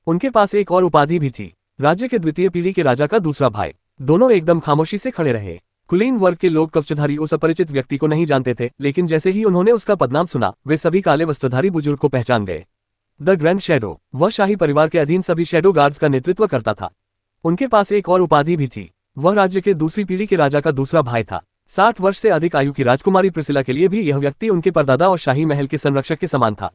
उनके पास एक और उपाधि भी थी, राज्य के द्वितीय पीढ़ी के राजा का दूसरा भाई। दोनों एकदम खामोशी से खड़े रहे। कुलीन वर्ग के लोग कवचधारी उस अपरिचित व्यक्ति को नहीं जानते थे, लेकिन जैसे ही उन्होंने उसका पदनाम सुना वे सभी काले वस्त्रधारी बुजुर्ग को पहचान गए। द ग्रैंड शैडो, वह शाही परिवार के अधीन सभी शैडो गार्ड्स का नेतृत्व करता था। उनके पास एक और उपाधि भी थी, वह राज्य के दूसरी पीढ़ी के राजा का दूसरा भाई था। 60 वर्ष से अधिक आयु की राजकुमारी प्रिसिला के लिए भी यह व्यक्ति उनके परदादा और शाही महल के संरक्षक के समान था।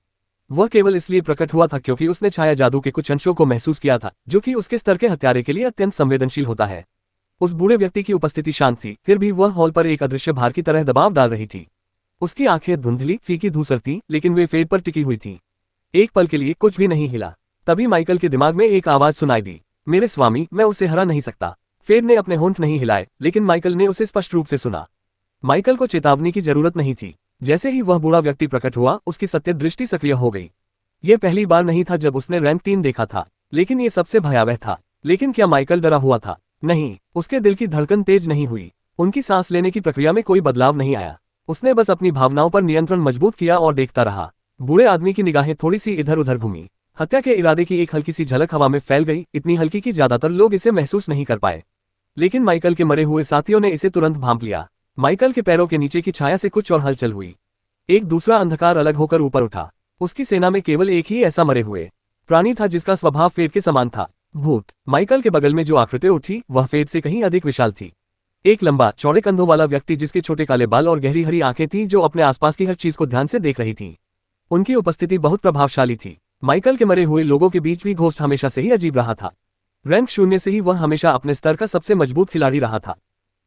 वह केवल इसलिए प्रकट हुआ था क्योंकि उसने छाया जादू के कुछ अंशों को महसूस किया था, जो कि उसके स्तर के हत्यारे के लिए अत्यंत संवेदनशील होता है। उस बूढ़े व्यक्ति की उपस्थिति शांत थी, फिर भी वह हॉल पर एक अदृश्य भार की तरह दबाव डाल रही थी। उसकी आंखें धुंधली फीकी धूसर थीं, लेकिन वे फेद पर टिकी हुई थीं। एक पल के लिए कुछ भी नहीं हिला। तभी माइकल के दिमाग में एक आवाज सुनाई दी, मेरे स्वामी, मैं उसे हरा नहीं सकता। फेड ने अपने होंठ नहीं हिलाए, लेकिन माइकल ने उसे स्पष्ट रूप से सुना। माइकल को चेतावनी की जरूरत नहीं थी। जैसे ही वह बूढ़ा व्यक्ति प्रकट हुआ, उसकी सत्य दृष्टि सक्रिय हो गई। यह पहली बार नहीं था जब उसने रैंक 3 देखा था, लेकिन यह सबसे भयावह था। लेकिन क्या माइकल डरा हुआ था? नहीं, उसके दिल की धड़कन तेज नहीं हुई। उनकी सांस लेने की प्रक्रिया में कोई बदलाव नहीं आया। उसने बस अपनी भावनाओं पर नियंत्रण मजबूत किया और देखता रहा। बूढ़े आदमी की निगाहें थोड़ी सी इधर उधर घूमी। हत्या के इरादे की एक हल्की सी झलक हवा में फैल गई, इतनी हल्की कि ज्यादातर लोग इसे महसूस नहीं कर पाए। लेकिन माइकल के मरे हुए साथियों ने इसे तुरंत भांप लिया। माइकल के पैरों के नीचे की छाया से कुछ और हलचल हुई। एक दूसरा अंधकार अलग होकर ऊपर उठा। उसकी सेना में केवल एक ही ऐसा मरे हुए प्राणी था जिसका स्वभाव फेड के समान था, भूत। माइकल के बगल में जो आकृति उठी वह फेड से कहीं अधिक विशाल थी। एक लंबा चौड़े कंधों वाला व्यक्ति जिसके छोटे काले बाल और गहरी हरी आंखें थीं, जो अपने आसपास की हर चीज को ध्यान से देख रही थी। उनकी उपस्थिति बहुत प्रभावशाली थी। माइकल के मरे हुए लोगों के बीच भी घोस्ट हमेशा से ही अजीब रहा था। रैंक 0 से ही वह हमेशा अपने स्तर का सबसे मजबूत खिलाड़ी रहा था।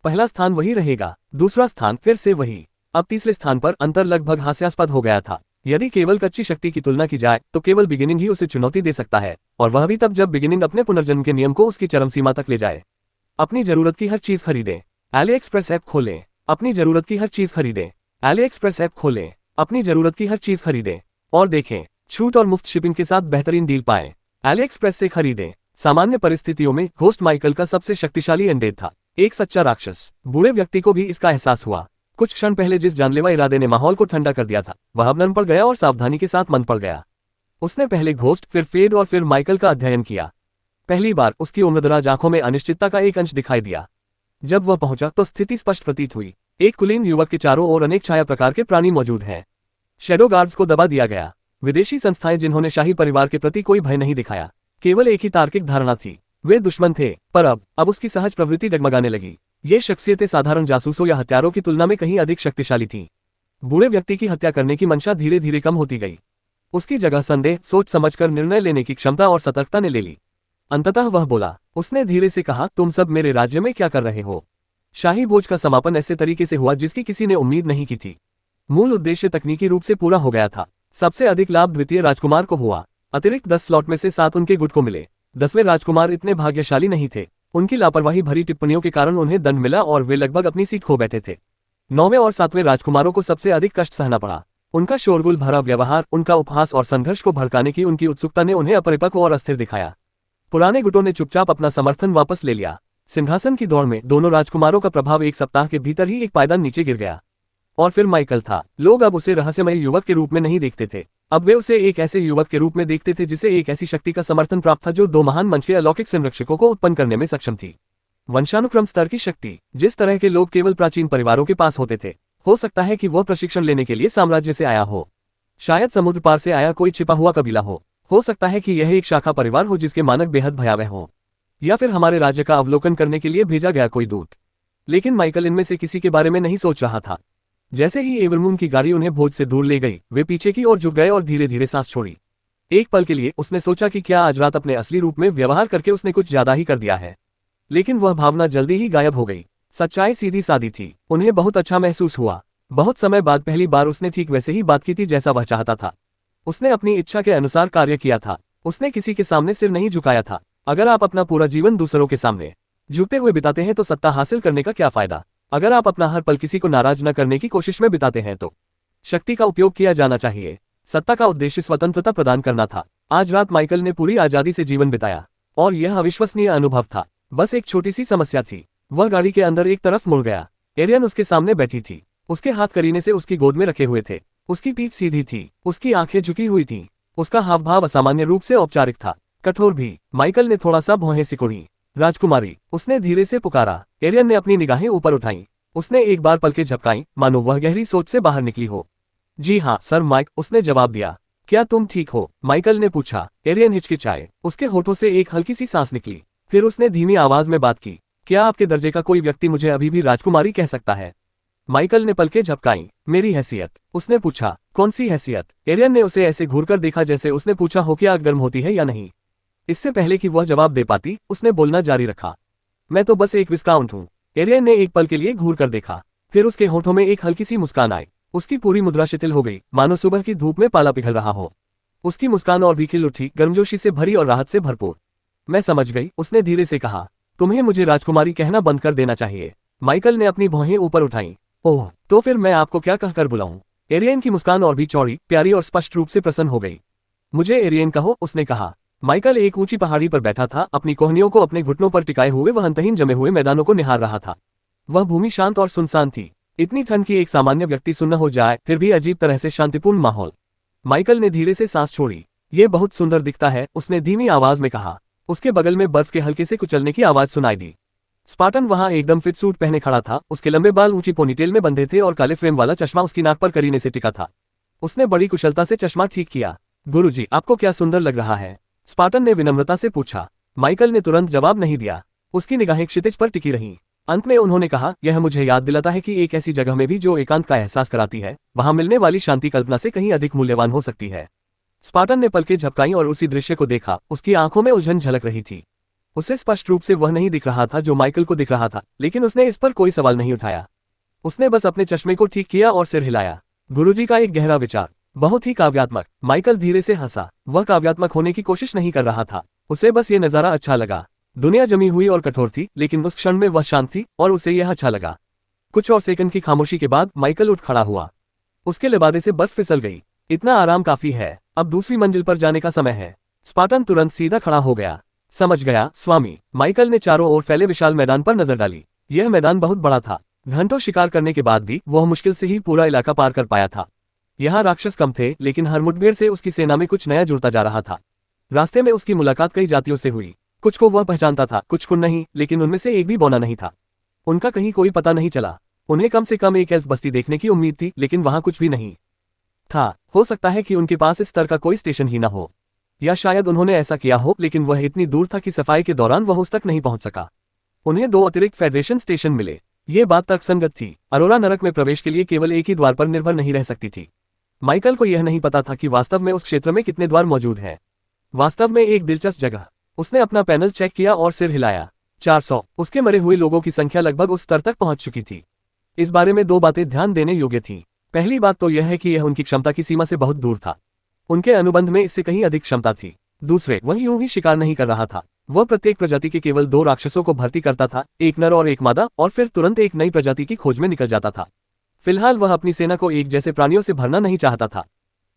पहला स्थान वही रहेगा, दूसरा स्थान फिर से वही। अब तीसरे स्थान पर अंतर लगभग हास्यास्पद हो गया था। यदि केवल कच्ची शक्ति की तुलना की जाए तो केवल बिगिनिंग ही उसे चुनौती दे सकता है, और वह भी तब जब बिगिनिंग अपने पुनर्जन्म के नियम को उसकी चरम सीमा तक ले जाए। अपनी जरूरत की हर चीज खरीदें, एली एक्सप्रेस ऐप खोलें। अपनी जरूरत की हर चीज खरीदें, एली एक्सप्रेस ऐप खोलें। अपनी जरूरत की हर चीज खरीदें और देखें, छूट और मुफ्त शिपिंग के साथ बेहतरीन डील पाएं। एली एक्सप्रेस से खरीदें। सामान्य परिस्थितियों में घोस्ट माइकल का सबसे शक्तिशाली एंडेड था, एक सच्चा राक्षस। बूढ़े व्यक्ति को भी इसका एहसास हुआ। कुछ क्षण पहले जिस जानलेवा इरादे ने माहौल को ठंडा कर दिया था, वह अब नम पड़ गया और सावधानी के साथ मन पड़ गया। उसने पहले घोस्ट, फिर फेड और फिर माइकल का अध्ययन किया। पहली बार उसकी उम्रदराज आंखों में अनिश्चितता का एक अंश दिखाई दिया। जब वह पहुंचा तो स्थिति स्पष्ट प्रतीत हुई। एक कुलीन युवक के चारों ओर अनेक छाया प्रकार के प्राणी मौजूद हैं। शैडो गार्ड्स को दबा दिया गया। विदेशी संस्थाएं जिन्होंने शाही परिवार के प्रति कोई भय नहीं दिखाया, केवल एक ही तार्किक धारणा थी, वे दुश्मन थे। पर अब उसकी सहज प्रवृत्ति डगमगाने लगी। ये शख्सियतें साधारण जासूसों या हत्यारों की तुलना में कहीं अधिक शक्तिशाली थीं। बूढ़े व्यक्ति की हत्या करने की मंशा धीरे धीरे कम होती गई। उसकी जगह संदेह, सोच समझकर निर्णय लेने की क्षमता और सतर्कता ने ले ली। अंततः वह बोला। उसने धीरे से कहा, तुम सब मेरे राज्य में क्या कर रहे हो? शाही भोज का समापन ऐसे तरीके से हुआ जिसकी किसी ने उम्मीद नहीं की थी। मूल उद्देश्य तकनीकी रूप से पूरा हो गया था। सबसे अधिक लाभ द्वितीय राजकुमार को हुआ। अतिरिक्त 10 स्लॉट में से 7 उनके गुट को मिले। 10वें राजकुमार इतने भाग्यशाली नहीं थे। उनकी लापरवाही भरी टिप्पणियों के कारण उन्हें दंड मिला और वे लगभग अपनी सीट खो बैठे थे। 9वें और 7वें राजकुमारों को सबसे अधिक कष्ट सहना पड़ा। उनका शोरगुल भरा व्यवहार, उनका उपहास और संघर्ष को भड़काने की उनकी उत्सुकता ने उन्हें अपरिपक्व और अस्थिर दिखाया। पुराने गुटों ने चुपचाप अपना समर्थन वापस ले लिया। सिंहासन की दौड़ में दोनों राजकुमारों का प्रभाव एक सप्ताह के भीतर ही एक पायदान नीचे गिर गया। और फिर माइकल था। लोग अब उसे रहस्यमय युवक के रूप में नहीं देखते थे, अब वे उसे एक ऐसे युवक के रूप में देखते थे जिसे एक ऐसी शक्ति का समर्थन प्राप्त था जो 2 महान मंच के अलौकिक संरक्षकों को उत्पन्न करने में सक्षम थी। वंशानुक्रम स्तर की शक्ति, जिस तरह के लोग केवल प्राचीन परिवारों के पास होते थे। हो सकता है कि वह प्रशिक्षण लेने के लिए साम्राज्य से आया हो, शायद समुद्र पार से आया कोई छिपा हुआ कबीला हो सकता है कि यह एक शाखा परिवार हो जिसके मानक बेहद भयावह हो, या फिर हमारे राज्य का अवलोकन करने के लिए भेजा गया कोई दूत। लेकिन माइकल इनमें से किसी के बारे में नहीं सोच रहा था। जैसे ही एवरमून की गाड़ी उन्हें भोज से दूर ले गई, वे पीछे की ओर झुक गए और धीरे धीरे सांस छोड़ी। एक पल के लिए उसने सोचा कि क्या आज रात अपने असली रूप में व्यवहार करके उसने कुछ ज्यादा ही कर दिया है, लेकिन वह भावना जल्दी ही गायब हो गई। सच्चाई सीधी सादी थी। उन्हें बहुत अच्छा महसूस हुआ। बहुत समय बाद पहली बार उसने ठीक वैसे ही बात की थी जैसा वह चाहता था। उसने अपनी इच्छा के अनुसार कार्य किया था। उसने किसी के सामने सिर नहीं झुकाया था। अगर आप अपना पूरा जीवन दूसरों के सामने झुकते हुए बिताते हैं तो सत्ता हासिल करने का क्या फायदा? अगर आप अपना हर पल किसी को नाराज न करने की कोशिश में बिताते हैं तो शक्ति का उपयोग किया जाना चाहिए। सत्ता का उद्देश्य स्वतंत्रता प्रदान करना था। आज रात माइकल ने पूरी आजादी से जीवन बिताया। और यह अविश्वसनीय अनुभव था। बस एक छोटी सी समस्या थी। वह गाड़ी के अंदर एक तरफ मुड़ गया। एरियन उसके सामने बैठी थी। उसके हाथ करीने से उसकी गोद में रखे हुए थे। उसकी पीठ सीधी थी, उसकी आंखें झुकी हुई थीं। उसका हाव भाव असामान्य रूप से औपचारिक था, कठोर भी। माइकल ने थोड़ा सा भौहें सिकुड़ी। राजकुमारी, उसने धीरे से पुकारा। एरियन ने अपनी निगाहें ऊपर उठाईं। उसने एक बार पलकें झपकाईं, मानो वह गहरी सोच से बाहर निकली हो। जी हाँ सर माइक, उसने जवाब दिया। क्या तुम ठीक हो? माइकल ने पूछा। एरियन हिचकिचाए। उसके होठों से एक हल्की सी सांस निकली। फिर उसने धीमी आवाज में बात की। क्या आपके दर्जे का कोई व्यक्ति मुझे अभी भी राजकुमारी कह सकता है? माइकल ने पलकें झपकाईं। मेरी हैसियत? उसने पूछा। कौन सी हैसियत? एरियन ने उसे ऐसे घूरकर देखा जैसे उसने पूछा हो कि आग गर्म होती है या नहीं। इससे पहले कि वह जवाब दे पाती, उसने बोलना जारी रखा। मैं तो बस एक विस्काउंट हूँ। एरियन ने एक पल के लिए घूर कर देखा। फिर उसके होठों में एक हल्की सी मुस्कान आई। उसकी पूरी मुद्रा शिथिल हो गई, मानो सुबह की धूप में पाला पिघल रहा हो। उसकी मुस्कान और भी खिल उठी, गर्मजोशी से भरी और राहत से भरपूर। मैं समझ गई, उसने धीरे से कहा। तुम्हें मुझे राजकुमारी कहना बंद कर देना चाहिए। माइकल ने अपनी भौहें ऊपर उठाईं। ओह, तो फिर मैं आपको क्या कहकर बुलाऊं? एरियन की मुस्कान और भी चौड़ी, प्यारी और स्पष्ट रूप से प्रसन्न हो गई। मुझे एरियन कहो, उसने कहा। माइकल एक ऊंची पहाड़ी पर बैठा था, अपनी कोहनियों को अपने घुटनों पर टिकाए हुए वह अंतहीन जमे हुए मैदानों को निहार रहा था। वह भूमि शांत और सुनसान थी। इतनी ठंड की एक सामान्य व्यक्ति सुन्न हो जाए, फिर भी अजीब तरह से शांतिपूर्ण माहौल। माइकल ने धीरे से सांस छोड़ी। ये बहुत सुंदर दिखता है, उसने धीमी आवाज में कहा। उसके बगल में बर्फ के हल्के से कुचलने की आवाज सुनाई दी। स्पार्टन वहां एकदम फिट सूट पहने खड़ा था। उसके लंबे बाल ऊंची पोनीटेल में बंधे थे और काले फ्रेम वाला चश्मा उसकी नाक पर करीने से टिका था। उसने बड़ी कुशलता से चश्मा ठीक किया। गुरुजी, आपको क्या सुंदर लग रहा है? स्पार्टन ने विनम्रता से पूछा। माइकल ने तुरंत जवाब नहीं दिया। उसकी निगाहें क्षितिज पर टिकी रहीं। अंत में उन्होंने कहा, यह मुझे याद दिलाता है कि एक ऐसी जगह में भी जो एकांत का एहसास कराती है, वहां मिलने वाली शांति कल्पना से कहीं अधिक मूल्यवान हो सकती है। स्पार्टन ने पलकें झपकाईं और उसी दृश्य को देखा। उसकी आंखों में उलझन झलक रही थी। उसे स्पष्ट रूप से वह नहीं दिख रहा था जो माइकल को दिख रहा था, लेकिन उसने इस पर कोई सवाल नहीं उठाया। उसने बस अपने चश्मे को ठीक किया और सिर हिलाया। गुरुजी का एक गहरा विचार, बहुत ही काव्यात्मक। माइकल धीरे से हंसा। वह काव्यात्मक होने की कोशिश नहीं कर रहा था, उसे बस ये नजारा अच्छा लगा। दुनिया जमी हुई और कठोर थी, लेकिन उस क्षण में वह शांत थी और उसे यह अच्छा लगा। कुछ और सेकंड की खामोशी के बाद माइकल उठ खड़ा हुआ। उसके लिबादे से बर्फ फिसल गई। इतना आराम काफी है, अब दूसरी मंजिल पर जाने का समय है। स्पार्टन तुरंत सीधा खड़ा हो गया। समझ गया स्वामी। माइकल ने चारों ओर फैले विशाल मैदान पर नजर डाली। यह मैदान बहुत बड़ा था। घंटों शिकार करने के बाद भी वह मुश्किल से ही पूरा इलाका पार कर पाया था। यहाँ राक्षस कम थे, लेकिन हर मुठभेड़ से उसकी सेना में कुछ नया जुड़ता जा रहा था। रास्ते में उसकी मुलाकात कई जातियों से हुई। कुछ को वह पहचानता था, कुछ को नहीं, लेकिन उनमें से एक भी बौना नहीं था। उनका कहीं कोई पता नहीं चला। उन्हें कम से कम एक एल्फ बस्ती देखने की उम्मीद थी, लेकिन वहां कुछ भी नहीं था। हो सकता है कि उनके पास इस तरह का कोई स्टेशन ही न हो, या शायद उन्होंने ऐसा किया हो, लेकिन वह इतनी दूर था कि सफाई के दौरान वह उस तक नहीं पहुंच सका। उन्हें 2 अतिरिक्त फेडरेशन स्टेशन मिले। ये बात तर्कसंगत थी। अरोरा नरक में प्रवेश के लिए केवल एक ही द्वार पर निर्भर नहीं रह सकती थी। माइकल को यह नहीं पता था कि वास्तव में उस क्षेत्र में कितने द्वार मौजूद हैं। वास्तव में एक दिलचस्प जगह। उसने अपना पैनल चेक किया और सिर हिलाया। 400। उसके मरे हुए लोगों की संख्या लगभग उस स्तर तक पहुंच चुकी थी। इस बारे में 2 बातें ध्यान देने योग्य थीं। पहली बात तो यह है कि यह उनकी क्षमता की सीमा से बहुत दूर था। उनके अनुबंध में इससे कहीं अधिक क्षमता थी। दूसरे, वह यूं ही शिकार नहीं कर रहा था। वह प्रत्येक प्रजाति के केवल 2 राक्षसों को भर्ती करता था, एक नर और एक मादा, और फिर तुरंत एक नई प्रजाति की खोज में निकल जाता था। फिलहाल वह अपनी सेना को एक जैसे प्राणियों से भरना नहीं चाहता था।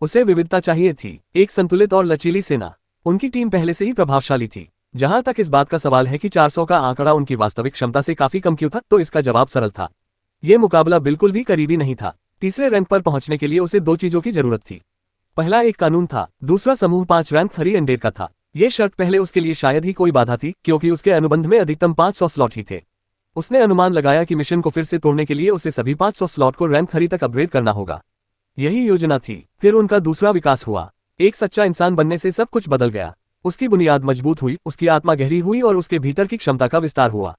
उसे विविधता चाहिए थी, एक संतुलित और लचीली सेना। उनकी टीम पहले से ही प्रभावशाली थी। जहां तक इस बात का सवाल है कि 400 का आंकड़ा उनकी वास्तविक क्षमता से काफी कम क्यों था, तो इसका जवाब सरल था। ये मुकाबला बिल्कुल भी करीबी नहीं था। तीसरे रैंक पर पहुंचने के लिए उसे 2 चीजों की जरूरत थी। पहला एक कानून था, दूसरा समूह 5 रैंक 3 एंडेड का था। ये शर्त पहले उसके लिए शायद ही कोई बाधा थी, क्योंकि उसके अनुबंध में अधिकतम 500 स्लॉट ही थे। उसने अनुमान लगाया कि मिशन को फिर से तोड़ने के लिए उसे सभी 500 स्लॉट को रैंक 3 तक अपग्रेड करना होगा। यही योजना थी। फिर उनका दूसरा विकास हुआ। एक सच्चा इंसान बनने से सब कुछ बदल गया। उसकी बुनियाद मजबूत हुई, उसकी आत्मा गहरी हुई और उसके भीतर की क्षमता का विस्तार हुआ।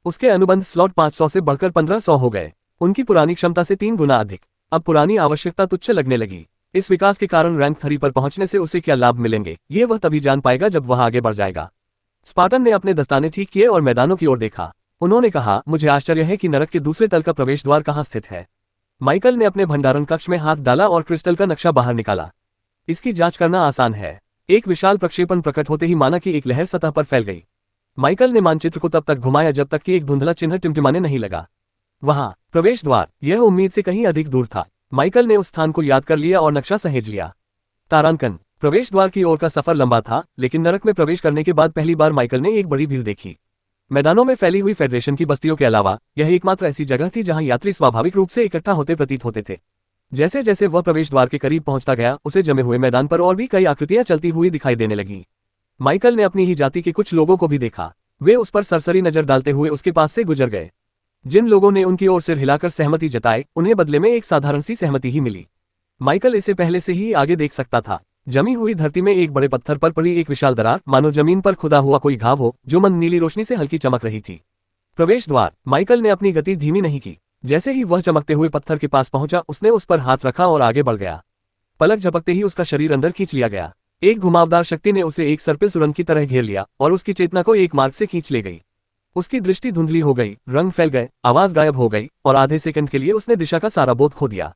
उसके अनुबंध स्लॉट 500 से बढ़कर 1500 हो गए। उनकी पुरानी क्षमता से 3 गुना अधिक। अब पुरानी आवश्यकता तुच्छ लगने लगी। इस विकास के कारण रैंक 3 पर पहुंचने से उसे क्या लाभ मिलेंगे, ये वह तभी जान पाएगा जब वह आगे बढ़ जाएगा। स्पार्टन ने अपने दस्ताने ठीक किए और मैदानों की ओर देखा। उन्होंने कहा, मुझे आश्चर्य है कि नरक के दूसरे तल का प्रवेश द्वार कहाँ स्थित है। माइकल ने अपने भंडारण कक्ष में हाथ डाला और क्रिस्टल का नक्शा बाहर निकाला। इसकी जांच करना आसान है। एक विशाल प्रक्षेपण प्रकट होते ही माना कि एक लहर सतह पर फैल गई। माइकल ने मानचित्र को तब तक घुमाया जब तक कि एक धुंधला चिन्ह टिमटिमाने नहीं लगा। वहां प्रवेश द्वार, यह उम्मीद से कहीं अधिक दूर था। माइकल ने उस स्थान को याद कर लिया और नक्शा सहेज लिया। तारांकन, प्रवेश द्वार की ओर का सफर लंबा था, लेकिन नरक में प्रवेश करने के बाद पहली बार माइकल ने एक बड़ी भीड़ देखी। मैदानों में फैली हुई फेडरेशन की बस्तियों के अलावा यह एकमात्र ऐसी जगह थी जहां यात्री स्वाभाविक रूप से इकट्ठा होते प्रतीत होते थे। जैसे जैसे वह प्रवेश द्वार के करीब पहुंचता गया, उसे जमे हुए मैदान पर और भी कई आकृतियां चलती हुई दिखाई देने लगीं। माइकल ने अपनी ही जाति के कुछ लोगों को भी देखा। वे उस पर सरसरी नजर डालते हुए उसके पास से गुजर गए। जिन लोगों ने उनकी ओर सिर हिलाकर सहमति जताई, उन्हें बदले में एक साधारण सी सहमति ही मिली। माइकल इसे पहले से ही आगे देख सकता था। जमी हुई धरती में एक बड़े पत्थर पर पड़ी एक विशाल दरार, मानो जमीन पर खुदा हुआ कोई घाव हो, जो मंद नीली रोशनी से हल्की चमक रही थी। प्रवेश द्वार। माइकल ने अपनी गति धीमी नहीं की। जैसे ही वह चमकते हुए पत्थर के पास पहुंचा, उसने उस पर हाथ रखा और आगे बढ़ गया। पलक झपकते ही उसका शरीर अंदर खींच लिया गया। एक घुमावदार शक्ति ने उसे एक सर्पिल सुरंग की तरह घेर लिया और उसकी चेतना को एक मार्ग से खींच ले गई। उसकी दृष्टि धुंधली हो गई, रंग फैल गए, आवाज गायब हो गई और आधे सेकंड के लिए उसने दिशा का सारा बोध खो दिया।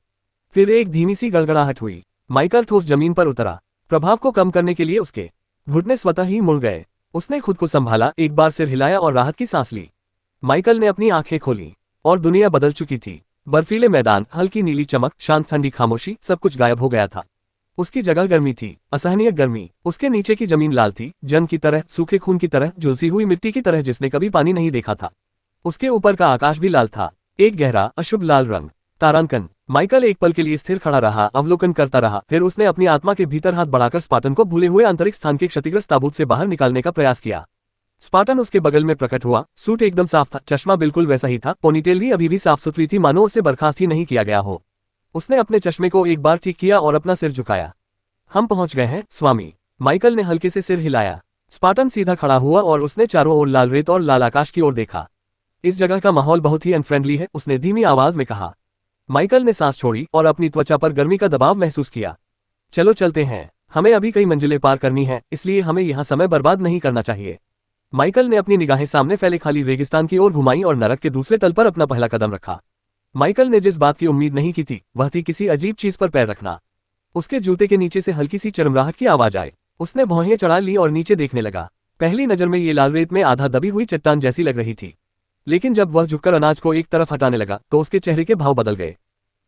फिर एक धीमी सी गड़गड़ाहट हुई। माइकल ठोस जमीन पर उतरा। प्रभाव को कम करने के लिए उसके घुटने स्वतः ही मुड़ गए। उसने खुद को संभाला, एक बार सिर हिलाया और राहत की सांस ली। माइकल ने अपनी आंखें खोली और दुनिया बदल चुकी थी। बर्फीले मैदान, हल्की नीली चमक, शांत ठंडी खामोशी, सब कुछ गायब हो गया था। उसकी जगह गर्मी थी, असहनीय गर्मी। उसके नीचे की जमीन लाल थी, जंग की तरह, सूखे खून की तरह, झुलसी हुई मिट्टी की तरह जिसने कभी पानी नहीं देखा था। उसके ऊपर का आकाश भी लाल था, एक गहरा अशुभ लाल रंग। तारांकन। माइकल एक पल के लिए स्थिर खड़ा रहा, अवलोकन करता रहा। फिर उसने अपनी आत्मा के भीतर हाथ बढ़ाकर स्पार्टन को भूले हुए आंतरिक स्थान के क्षतिग्रस्त ताबूत से बाहर निकालने का प्रयास किया। स्पार्टन उसके बगल में प्रकट हुआ। सूट एकदम साफ था, चश्मा बिल्कुल वैसा ही था, पोनीटेल भी अभी भी साफ सुथरी थी, मानो उसे बर्खास्त ही नहीं किया गया हो। उसने अपने चश्मे को एक बार ठीक किया और अपना सिर झुकाया। हम पहुंच गए हैं, स्वामी। माइकल ने हल्के से सिर हिलाया। स्पार्टन सीधा खड़ा हुआ और उसने चारों ओर लाल रेत और लाल आकाश की ओर देखा। इस जगह का माहौल बहुत ही अनफ्रेंडली है, उसने धीमी आवाज में कहा। माइकल ने सांस छोड़ी और अपनी त्वचा पर गर्मी का दबाव महसूस किया। चलो चलते हैं, हमें अभी कई मंजिलें पार करनी है, इसलिए हमें यहाँ समय बर्बाद नहीं करना चाहिए। माइकल ने अपनी निगाहें सामने फैले खाली रेगिस्तान की ओर घुमाई और नरक के दूसरे तल पर अपना पहला कदम रखा। माइकल ने जिस बात की उम्मीद नहीं की थी, वह थी किसी अजीब चीज पर पैर रखना। उसके जूते के नीचे से हल्की सी चरमराहट की आवाज आई। उसने भौहें चढ़ा ली और नीचे देखने लगा। पहली नजर में ये लाल रेत में आधा दबी हुई चट्टान जैसी लग रही थी, लेकिन जब वह झुककर अनाज को एक तरफ हटाने लगा तो उसके चेहरे के भाव बदल गए।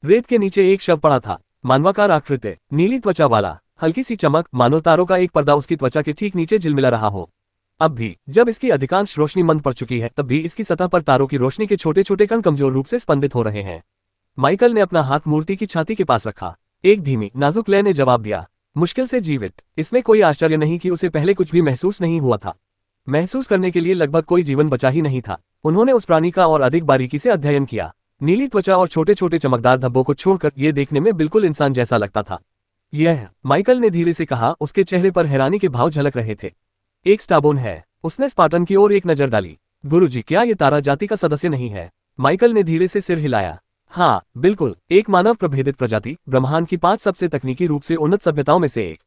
रेत के नीचे एक शव पड़ा था, मानवाकार आकृति, नीली त्वचा वाला, हल्की सी चमक, मानो तारों का एक पर्दा उसकी त्वचा के ठीक नीचे झिलमिला रहा हो। अब भी जब इसकी अधिकांश रोशनी मंद पड़ चुकी है, तब भी इसकी सतह पर तारों की रोशनी के छोटे छोटे कण कमजोर रूप से स्पंदित हो रहे हैं। माइकल ने अपना हाथ मूर्ति की छाती के पास रखा। एक धीमी नाजुक लय ने जवाब दिया, मुश्किल से जीवित। इसमें कोई आश्चर्य नहीं कि उसे पहले कुछ भी महसूस नहीं हुआ था। महसूस करने के लिए लगभग कोई जीवन बचा ही नहीं था। उन्होंने उस प्राणी का और अधिक बारीकी से अध्ययन किया। नीली त्वचा और छोटे छोटे चमकदार धब्बों को छोड़कर यह देखने में बिल्कुल इंसान जैसा लगता था। यह, माइकल ने धीरे से कहा, उसके चेहरे पर हैरानी के भाव झलक रहे थे। एक स्टाबोन है। उसने स्पार्टन की ओर एक नजर डाली। गुरुजी, क्या ये तारा जाति का सदस्य नहीं है? माइकल ने धीरे से सिर हिलाया। हाँ बिल्कुल, एक मानव प्रभेदित प्रजाति, ब्रह्मांड की 5 सबसे तकनीकी रूप से उन्नत सभ्यताओं में से एक।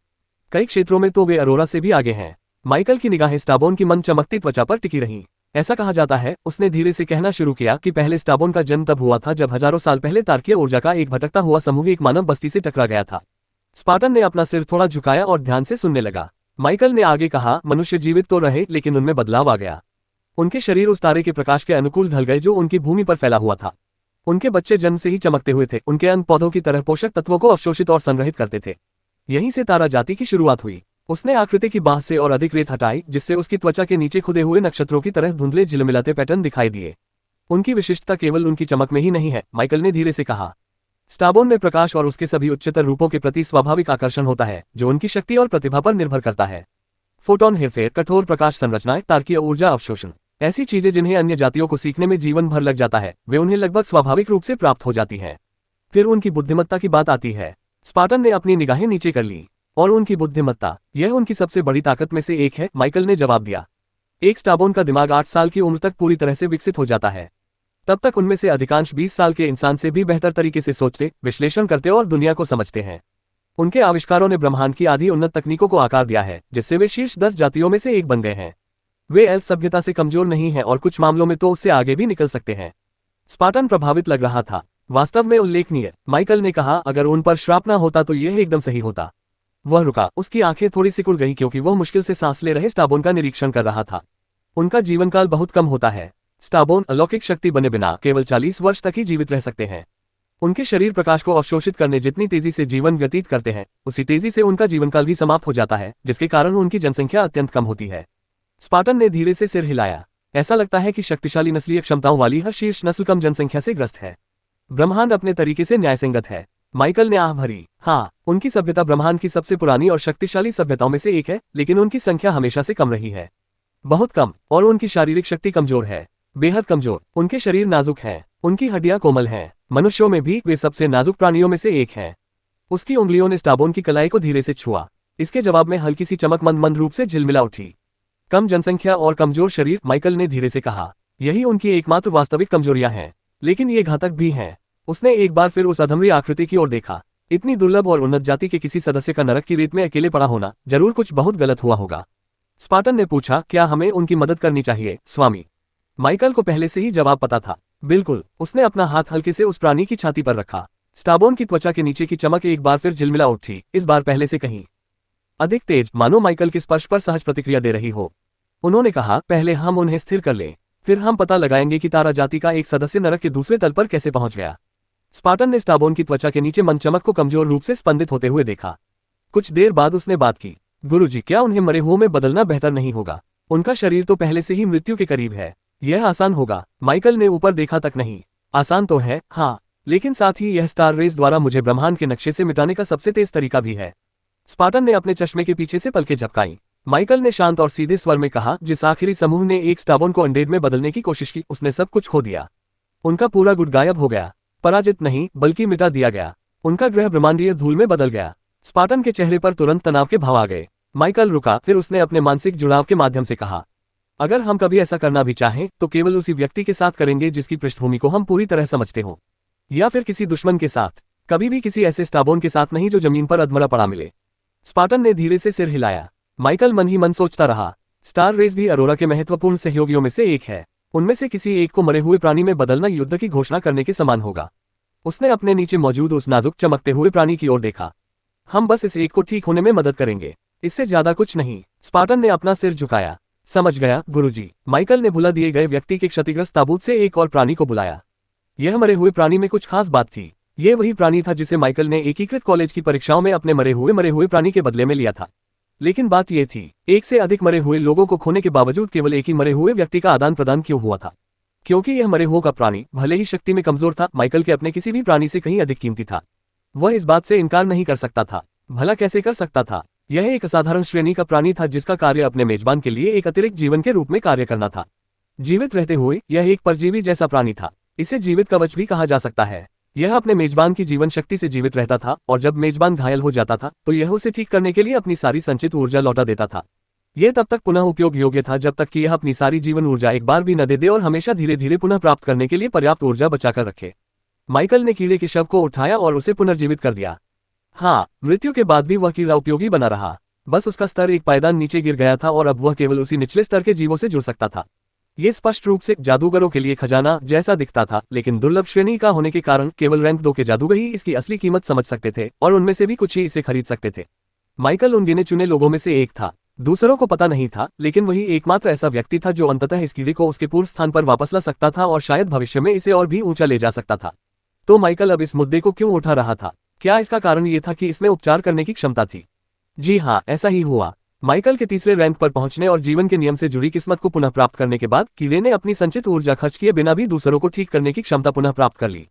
कई क्षेत्रों में तो वे अरोरा से भी आगे हैं। माइकल की निगाहें स्टाबोन की मंद चमकती त्वचा पर टिकी रहीं। ऐसा कहा जाता है, उसने धीरे से कहना शुरू किया, कि पहले स्टाबोन का जन्म तब हुआ था जब हजारों साल पहले तारकीय ऊर्जा का एक भटकता हुआ समूह एक मानव बस्ती से टकरा गया था। स्पार्टन ने अपना सिर थोड़ा झुकाया और ध्यान से सुनने लगा। माइकल ने आगे कहा, मनुष्य जीवित तो रहे, लेकिन उनमें बदलाव आ गया। उनके शरीर उस तारे के प्रकाश के अनुकूल ढल गए जो उनकी भूमि पर फैला हुआ था। उनके बच्चे जन्म से ही चमकते हुए थे। उनके अंग पौधों की तरह पोषक तत्वों को अवशोषित और संग्रहित करते थे। यहीं से तारा जाति की शुरुआत हुई। उसने आकृति की बाह से और अधिक रेत हटाई, जिससे उसकी त्वचा के नीचे खुदे हुए नक्षत्रों की तरह धुंधले झिलमिलाते पैटर्न दिखाई दिए। उनकी विशिष्टता केवल उनकी चमक में ही नहीं है, माइकल ने धीरे से कहा। स्टाबोन में प्रकाश और उसके सभी उच्चतर रूपों के प्रति स्वाभाविक आकर्षण होता है, जो उनकी शक्ति और प्रतिभा पर निर्भर करता है। फोटोन हेरफेर, कठोर प्रकाश संरचनाएं, तारकीय ऊर्जा अवशोषण, ऐसी चीजें जिन्हें अन्य जातियों को सीखने में जीवन भर लग जाता है, वे उन्हें लगभग स्वाभाविक रूप से प्राप्त हो जाती हैं। फिर उनकी बुद्धिमत्ता की बात आती है। स्पार्टन ने अपनी निगाहें नीचे कर ली। और उनकी बुद्धिमत्ता, यह उनकी सबसे बड़ी ताकत में से एक है, माइकल ने जवाब दिया। एक स्टाबोन का दिमाग 8 साल की उम्र तक पूरी तरह से विकसित हो जाता है। तब तक उनमें से अधिकांश 20 साल के इंसान से भी बेहतर तरीके से सोचते, विश्लेषण करते और दुनिया को समझते हैं। उनके आविष्कारों ने ब्रह्मांड की आधी उन्नत तकनीकों को आकार दिया है, जिससे वे शीर्ष 10 जातियों में से एक बन गए हैं। वे एल्फ सभ्यता से कमजोर नहीं हैं और कुछ मामलों में तो उससे आगे भी निकल सकते हैं। स्पार्टन प्रभावित लग रहा था। वास्तव में उल्लेखनीय, माइकल ने कहा, अगर उन पर श्राप न होता तो यह एकदम सही होता। वह रुका। उसकी आंखें थोड़ी सिकुड़ गईं क्योंकि वह मुश्किल से सांस ले रहे स्टाबोन का निरीक्षण कर रहा था। उनका जीवनकाल बहुत कम होता है। स्टाबोन अलौकिक शक्ति बने बिना केवल 40 वर्ष तक ही जीवित रह सकते हैं। उनके शरीर प्रकाश को अवशोषित करने जितनी तेजी से जीवन व्यतीत करते हैं, उसी तेजी से उनका जीवनकाल भी समाप्त हो जाता है, जिसके कारण उनकी जनसंख्या अत्यंत कम होती है। स्पार्टन ने धीरे से सिर हिलाया। ऐसा लगता है कि शक्तिशाली नस्लीय क्षमताओं वाली हर शीर्ष नस्ल कम जनसंख्या से ग्रस्त है। ब्रह्मांड अपने तरीके से न्यायसंगत है। माइकल ने आह भरी। हाँ, उनकी सभ्यता ब्रह्मांड की सबसे पुरानी और शक्तिशाली सभ्यताओं में से एक है, लेकिन उनकी संख्या हमेशा से कम रही है, बहुत कम, और उनकी शारीरिक शक्ति कमजोर है, बेहद कमजोर। उनके शरीर नाजुक हैं, उनकी हड्डियां कोमल हैं, मनुष्यों में भी वे सबसे नाजुक प्राणियों में से एक हैं। उसकी उंगलियों ने स्टाबोन की कलाई को धीरे से छुआ। इसके जवाब में हल्की सी चमक मंद रूप से झिलमिला उठी। कम जनसंख्या और कमजोर शरीर, माइकल ने धीरे से कहा, यही उनकी एकमात्र वास्तविक कमजोरियां हैं, लेकिन ये घातक भी हैं। उसने एक बार फिर उस अधमरी आकृति की ओर देखा। इतनी दुर्लभ और उन्नत जाति के किसी सदस्य का नरक की रेत में अकेले पड़ा होना, जरूर कुछ बहुत गलत हुआ होगा। स्पार्टन ने पूछा, क्या हमें उनकी मदद करनी चाहिए, स्वामी? माइकल को पहले से ही जवाब पता था। बिल्कुल। उसने अपना हाथ हल्के से उस प्राणी की छाती पर रखा। स्टाबोन की त्वचा के नीचे की चमक एक बार फिर झिलमिला उठी, इस बार पहले से कहीं अधिक तेज, मानो माइकल के स्पर्श पर सहज प्रतिक्रिया दे रही हो। उन्होंने कहा, पहले हम उन्हें स्थिर कर लें, फिर हम पता लगाएंगे कि तारा जाति का एक सदस्य नरक के दूसरे तल पर कैसे पहुंच गया। स्पार्टन ने स्टाबोन की त्वचा के नीचे मंद चमक को कमजोर रूप से स्पंदित होते हुए देखा। कुछ देर बाद उसने बात की, गुरुजी, क्या उन्हें मरे हुओं में बदलना बेहतर नहीं होगा? उनका शरीर तो पहले से ही मृत्यु के करीब है। यह आसान होगा। माइकल ने ऊपर देखा तक नहीं। आसान तो है, हाँ, लेकिन साथ ही यह स्टार रेस द्वारा मुझे ब्रह्मांड के नक्शे से मिटाने का सबसे तेज तरीका भी है। स्पार्टन ने अपने चश्मे के पीछे से पलकें झपकाई। माइकल ने शांत और सीधे स्वर में कहा, जिस आखिरी समूह ने एक स्टाबोन को अनडेड में बदलने की कोशिश की, उसने सब कुछ खो दिया। उनका पूरा गुट गायब हो गया। पराजित नहीं, बल्कि मिटा दिया गया। उनका ग्रह ब्रह्मांडीय धूल में बदल गया। स्पार्टन के चेहरे पर तुरंत तनाव के भाव आ गए। माइकल रुका, फिर उसने अपने मानसिक जुड़ाव के माध्यम से कहा, अगर हम कभी ऐसा करना भी चाहें तो केवल उसी व्यक्ति के साथ करेंगे जिसकी पृष्ठभूमि को हम पूरी तरह समझते हों, या फिर किसी दुश्मन के साथ, कभी भी किसी ऐसे स्टाबोन के साथ नहीं जो जमीन पर अधमरा पड़ा मिले। स्पार्टन ने धीरे से सिर हिलाया। माइकल मन ही मन सोचता रहा, स्टार रेस भी अरोरा के महत्वपूर्ण सहयोगियों में से एक है। उनमें से किसी एक को मरे हुए प्राणी में बदलना युद्ध की घोषणा करने के समान होगा। उसने अपने नीचे मौजूद उस नाजुक चमकते हुए प्राणी की ओर देखा। हम बस इस एक को ठीक होने में मदद करेंगे, इससे ज्यादा कुछ नहीं। स्पार्टन ने अपना सिर झुकाया। समझ गया, गुरुजी। माइकल ने भुला दिए गए व्यक्ति के क्षतिग्रस्त ताबूत से एक और प्राणी को बुलाया। यह मरे हुए प्राणी में कुछ खास बात थी। यह वही प्राणी था जिसे माइकल ने एकीकृत कॉलेज की परीक्षाओं में अपने मरे हुए प्राणी के बदले में लिया था। लेकिन बात यह थी, एक से अधिक मरे हुए लोगों को खोने के बावजूद केवल एक ही मरे हुए व्यक्ति का आदान प्रदान क्यों हुआ था? क्योंकि यह मरे हुए का प्राणी भले ही शक्ति में कमजोर था, माइकल के अपने किसी भी प्राणी से कहीं अधिक कीमती था। वह इस बात से इनकार नहीं कर सकता था। भला कैसे कर सकता था? यह एक असाधारण श्रेणी का प्राणी था जिसका कार्य अपने मेजबान के लिए एक अतिरिक्त जीवन के रूप में कार्य करना था। जीवित रहते हुए यह एक परजीवी जैसा प्राणी था। इसे जीवित कवच भी कहा जा सकता है। यह अपने मेजबान की जीवन शक्ति से जीवित रहता था, और जब मेजबान घायल हो जाता था तो यह उसे ठीक करने के लिए अपनी सारी संचित ऊर्जा लौटा देता था। यह तब तक पुनः उपयोग योग्य था जब तक कि यह अपनी सारी जीवन ऊर्जा एक बार भी न दे दे और हमेशा धीरे धीरे पुनः प्राप्त करने के लिए पर्याप्त ऊर्जा बचाकर रखे। माइकल ने कीड़े के शव को उठाया और उसे पुनर्जीवित कर दिया। हाँ, मृत्यु के बाद भी वह कीड़ा उपयोगी बना रहा। बस उसका स्तर एक पायदान नीचे गिर गया था और अब वह केवल उसी निचले स्तर के जीवों से जुड़ सकता था। ये स्पष्ट रूप से जादूगरों के लिए खजाना जैसा दिखता था, लेकिन दुर्लभ श्रेणी का होने के कारण केवल रैंक 2 के जादूगर ही इसकी असली कीमत समझ सकते थे, और उनमें से भी कुछ ही इसे खरीद सकते थे। माइकल उन गिने चुने लोगों में से एक था। दूसरों को पता नहीं था, लेकिन वही एकमात्र ऐसा व्यक्ति था जो अंततः इस कीड़े को उसके पूर्व स्थान पर वापस ला सकता था और शायद भविष्य में इसे और भी ऊंचा ले जा सकता था। तो माइकल अब इस मुद्दे को क्यों उठा रहा था? क्या इसका कारण ये था कि इसमें उपचार करने की क्षमता थी? जी हाँ, ऐसा ही हुआ। माइकल के तीसरे रैंक पर पहुंचने और जीवन के नियम से जुड़ी किस्मत को पुनः प्राप्त करने के बाद कीड़े ने अपनी संचित ऊर्जा खर्च किए बिना भी दूसरों को ठीक करने की क्षमता पुनः प्राप्त कर ली।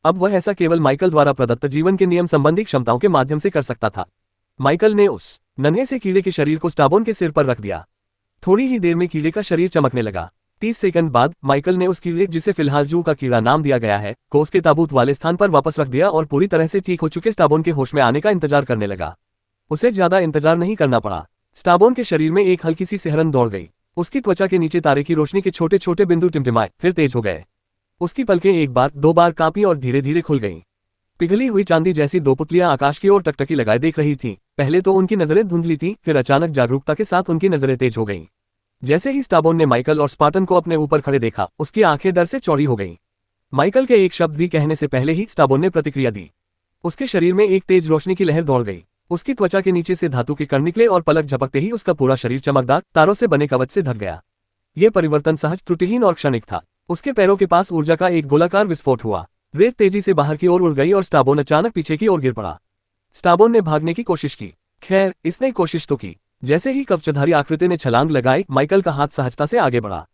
अब वह ऐसा केवल माइकल द्वारा प्रदत्त जीवन के नियम संबंधी क्षमताओं के माध्यम से कर सकता था। माइकल ने उस नन्हे से कीड़े के शरीर को स्टाबोन के सिर पर रख दिया। थोड़ी ही देर में कीड़े का शरीर चमकने लगा। 30 सेकंड बाद माइकल ने उस कीड़े, जिसे फिलहाल जू का कीड़ा नाम दिया गया है, को उसके ताबूत वाले स्थान पर वापस रख दिया और पूरी तरह से ठीक हो चुके स्टाबोन के होश में आने का इंतजार करने लगा। उसे ज्यादा इंतजार नहीं करना पड़ा। स्टाबोन के शरीर में एक हल्की सी सिहरन दौड़ गई। उसकी त्वचा के नीचे तारे की रोशनी के छोटे छोटे बिंदु टिमटिमाए, फिर तेज हो गए। उसकी पलकें एक बार, दो बार कांपी और धीरे धीरे खुल गईं। पिघली हुई चांदी जैसी दो पुतलियां आकाश की ओर टकटकी लगाए देख रही थीं। पहले तो उनकी नजरें धुंधली थीं, फिर अचानक जागरूकता के साथ उनकी नजरें तेज हो गईं। जैसे ही स्टाबोन ने माइकल और स्पार्टन को अपने ऊपर खड़े देखा, उसकी आंखें डर से चौड़ी हो गईं। माइकल के एक शब्द भी कहने से पहले ही स्टाबोन ने प्रतिक्रिया दी। उसके शरीर में एक तेज रोशनी की लहर दौड़ गई। उसकी त्वचा के नीचे से धातु के कण निकले और पलक झपकते ही उसका पूरा शरीर चमकदार तारों से बने कवच से ढक गया। यह परिवर्तन सहज, त्रुटिहीन और क्षणिक था। उसके पैरों के पास ऊर्जा का एक गोलाकार विस्फोट हुआ। रेत तेजी से बाहर की ओर उड़ गई और स्टाबोन अचानक पीछे की ओर गिर पड़ा। स्टाबोन ने भागने की कोशिश की। खैर, इसने कोशिश तो की। जैसे ही कवचधारी आकृति ने छलांग लगाई, माइकल का हाथ सहजता से आगे बढ़ा।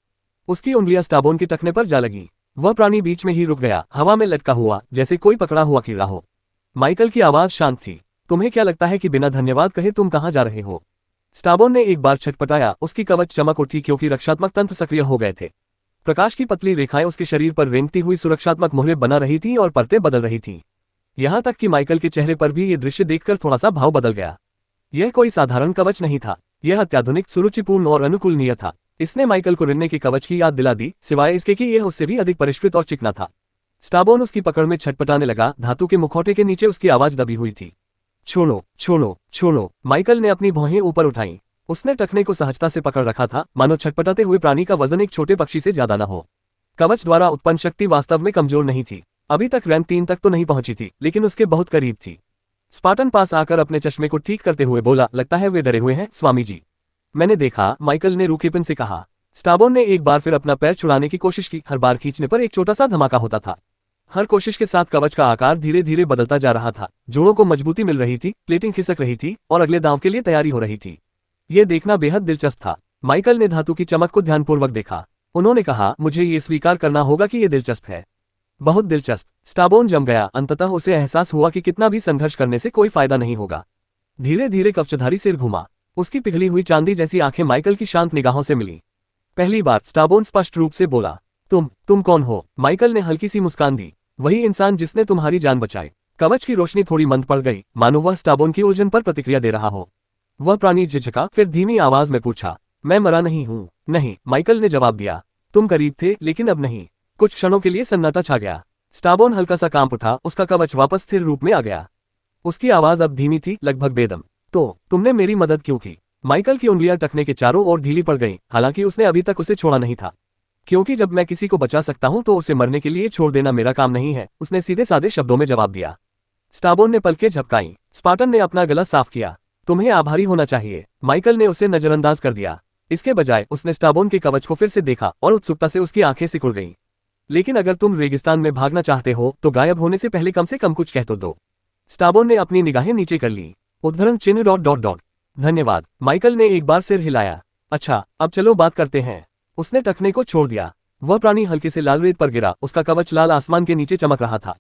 उसकी उंगलियां स्टाबोन के टखने पर जा लगी। वह प्राणी बीच में ही रुक गया, हवा में लटका हुआ, जैसे कोई पकड़ा हुआ कीड़ा हो। माइकल की आवाज शांत थी। तुम्हें क्या लगता है कि बिना धन्यवाद कहे तुम कहां जा रहे हो? स्टाबोन ने एक बार छटपटाया। उसकी कवच चमक उठी क्योंकि रक्षात्मक तंत्र सक्रिय हो गए थे। प्रकाश की पतली रेखाएं उसके शरीर पर रेंगती हुई सुरक्षात्मक मोहरें बना रही थीं और परतें बदल रही थीं। यहां तक कि माइकल के चेहरे पर भी ये दृश्य देखकर थोड़ा सा भाव बदल गया। यह कोई साधारण कवच नहीं था, यह अत्याधुनिक, सुरुचिपूर्ण और अनुकूलनीय था। इसने माइकल को रिन्ने के कवच की याद दिला दी, सिवाय इसके कि यह उससे भी अधिक परिष्कृत और चिकना था। स्टाबोन उसकी पकड़ में छटपटाने लगा। धातु के मुखौटे के नीचे उसकी आवाज दबी हुई थी। छोड़ो, छोड़ो, छोड़ो। माइकल ने अपनी भौहें ऊपर उठाईं। उसने टखने को सहजता से पकड़ रखा था, मानो छटपटाते हुए प्राणी का वजन एक छोटे पक्षी से ज्यादा न हो। कवच द्वारा उत्पन्न शक्ति वास्तव में कमजोर नहीं थी। अभी तक रैंक 3 तक तो नहीं पहुंची थी, लेकिन उसके बहुत करीब थी। स्पार्टन पास आकर अपने चश्मे को ठीक करते हुए बोला, लगता है वे डरे हुए हैं, स्वामी जी। मैंने देखा, माइकल ने रूखेपन से कहा। स्टाबोन ने एक बार फिर अपना पैर छुड़ाने की कोशिश की। हर बार खींचने पर एक छोटा सा धमाका होता था। हर कोशिश के साथ कवच का आकार धीरे धीरे बदलता जा रहा था। जोड़ों को मजबूती मिल रही थी, प्लेटिंग खिसक रही थी और अगले दांव के लिए तैयारी हो रही थी। यह देखना बेहद दिलचस्प था। माइकल ने धातु की चमक को ध्यानपूर्वक देखा। उन्होंने कहा, मुझे ये स्वीकार करना होगा कि यह दिलचस्प है, बहुत दिलचस्प। स्टाबोन जम गया। अंततः उसे एहसास हुआ कि कितना भी संघर्ष करने से कोई फायदा नहीं होगा। धीरे धीरे कवचधारी सिर घुमा। उसकी पिघली हुई चांदी जैसी आंखें माइकल की शांत निगाहों से मिली। पहली बार स्टाबोन स्पष्ट रूप से बोला, तुम कौन हो? माइकल ने हल्की सी मुस्कान दी। वही इंसान जिसने तुम्हारी जान बचाई। कवच की रोशनी थोड़ी मंद पड़ गई, मानो वह स्टाबोन की उलझन पर प्रतिक्रिया दे रहा हो। वह प्राणी झिझका, फिर धीमी आवाज में पूछा, मैं मरा नहीं हूं। नहीं, माइकल ने जवाब दिया। तुम करीब थे, लेकिन अब नहीं। कुछ क्षणों के लिए सन्नाटा छा गया। स्टाबोन हल्का सा कांप उठा। उसका कवच वापस स्थिर रूप में आ गया। उसकी आवाज अब धीमी थी, लगभग बेदम। तो तुमने मेरी मदद क्यों की? माइकल की उंगलियां टखने के चारों ओर ढीली पड़ गईं, हालांकि उसने अभी तक उसे छोड़ा नहीं था। क्योंकि जब मैं किसी को बचा सकता हूं तो उसे मरने के लिए छोड़ देना मेरा काम नहीं है, उसने सीधे साधे शब्दों में जवाब दिया। स्टाबोन ने पलकें झपकाईं। स्पार्टन ने अपना गला साफ किया। तुम्हें आभारी होना चाहिए। माइकल ने उसे नजरअंदाज कर दिया। इसके बजाय उसने स्टाबोन के कवच को फिर से देखा और उत्सुकता से उसकी आंखें सिकुड़ गईं। लेकिन अगर तुम रेगिस्तान में भागना चाहते हो तो गायब होने से पहले कम से कम कुछ कह तो दो। स्टाबोन ने अपनी निगाहें नीचे कर ली। उद्धरण चिन्ह ... धन्यवाद। माइकल ने एक बार सिर हिलाया। अच्छा, अब चलो बात करते हैं। उसने टखने को छोड़ दिया। वह प्राणी हल्के से लाल रेत पर गिरा। उसका कवच लाल आसमान के नीचे चमक रहा था।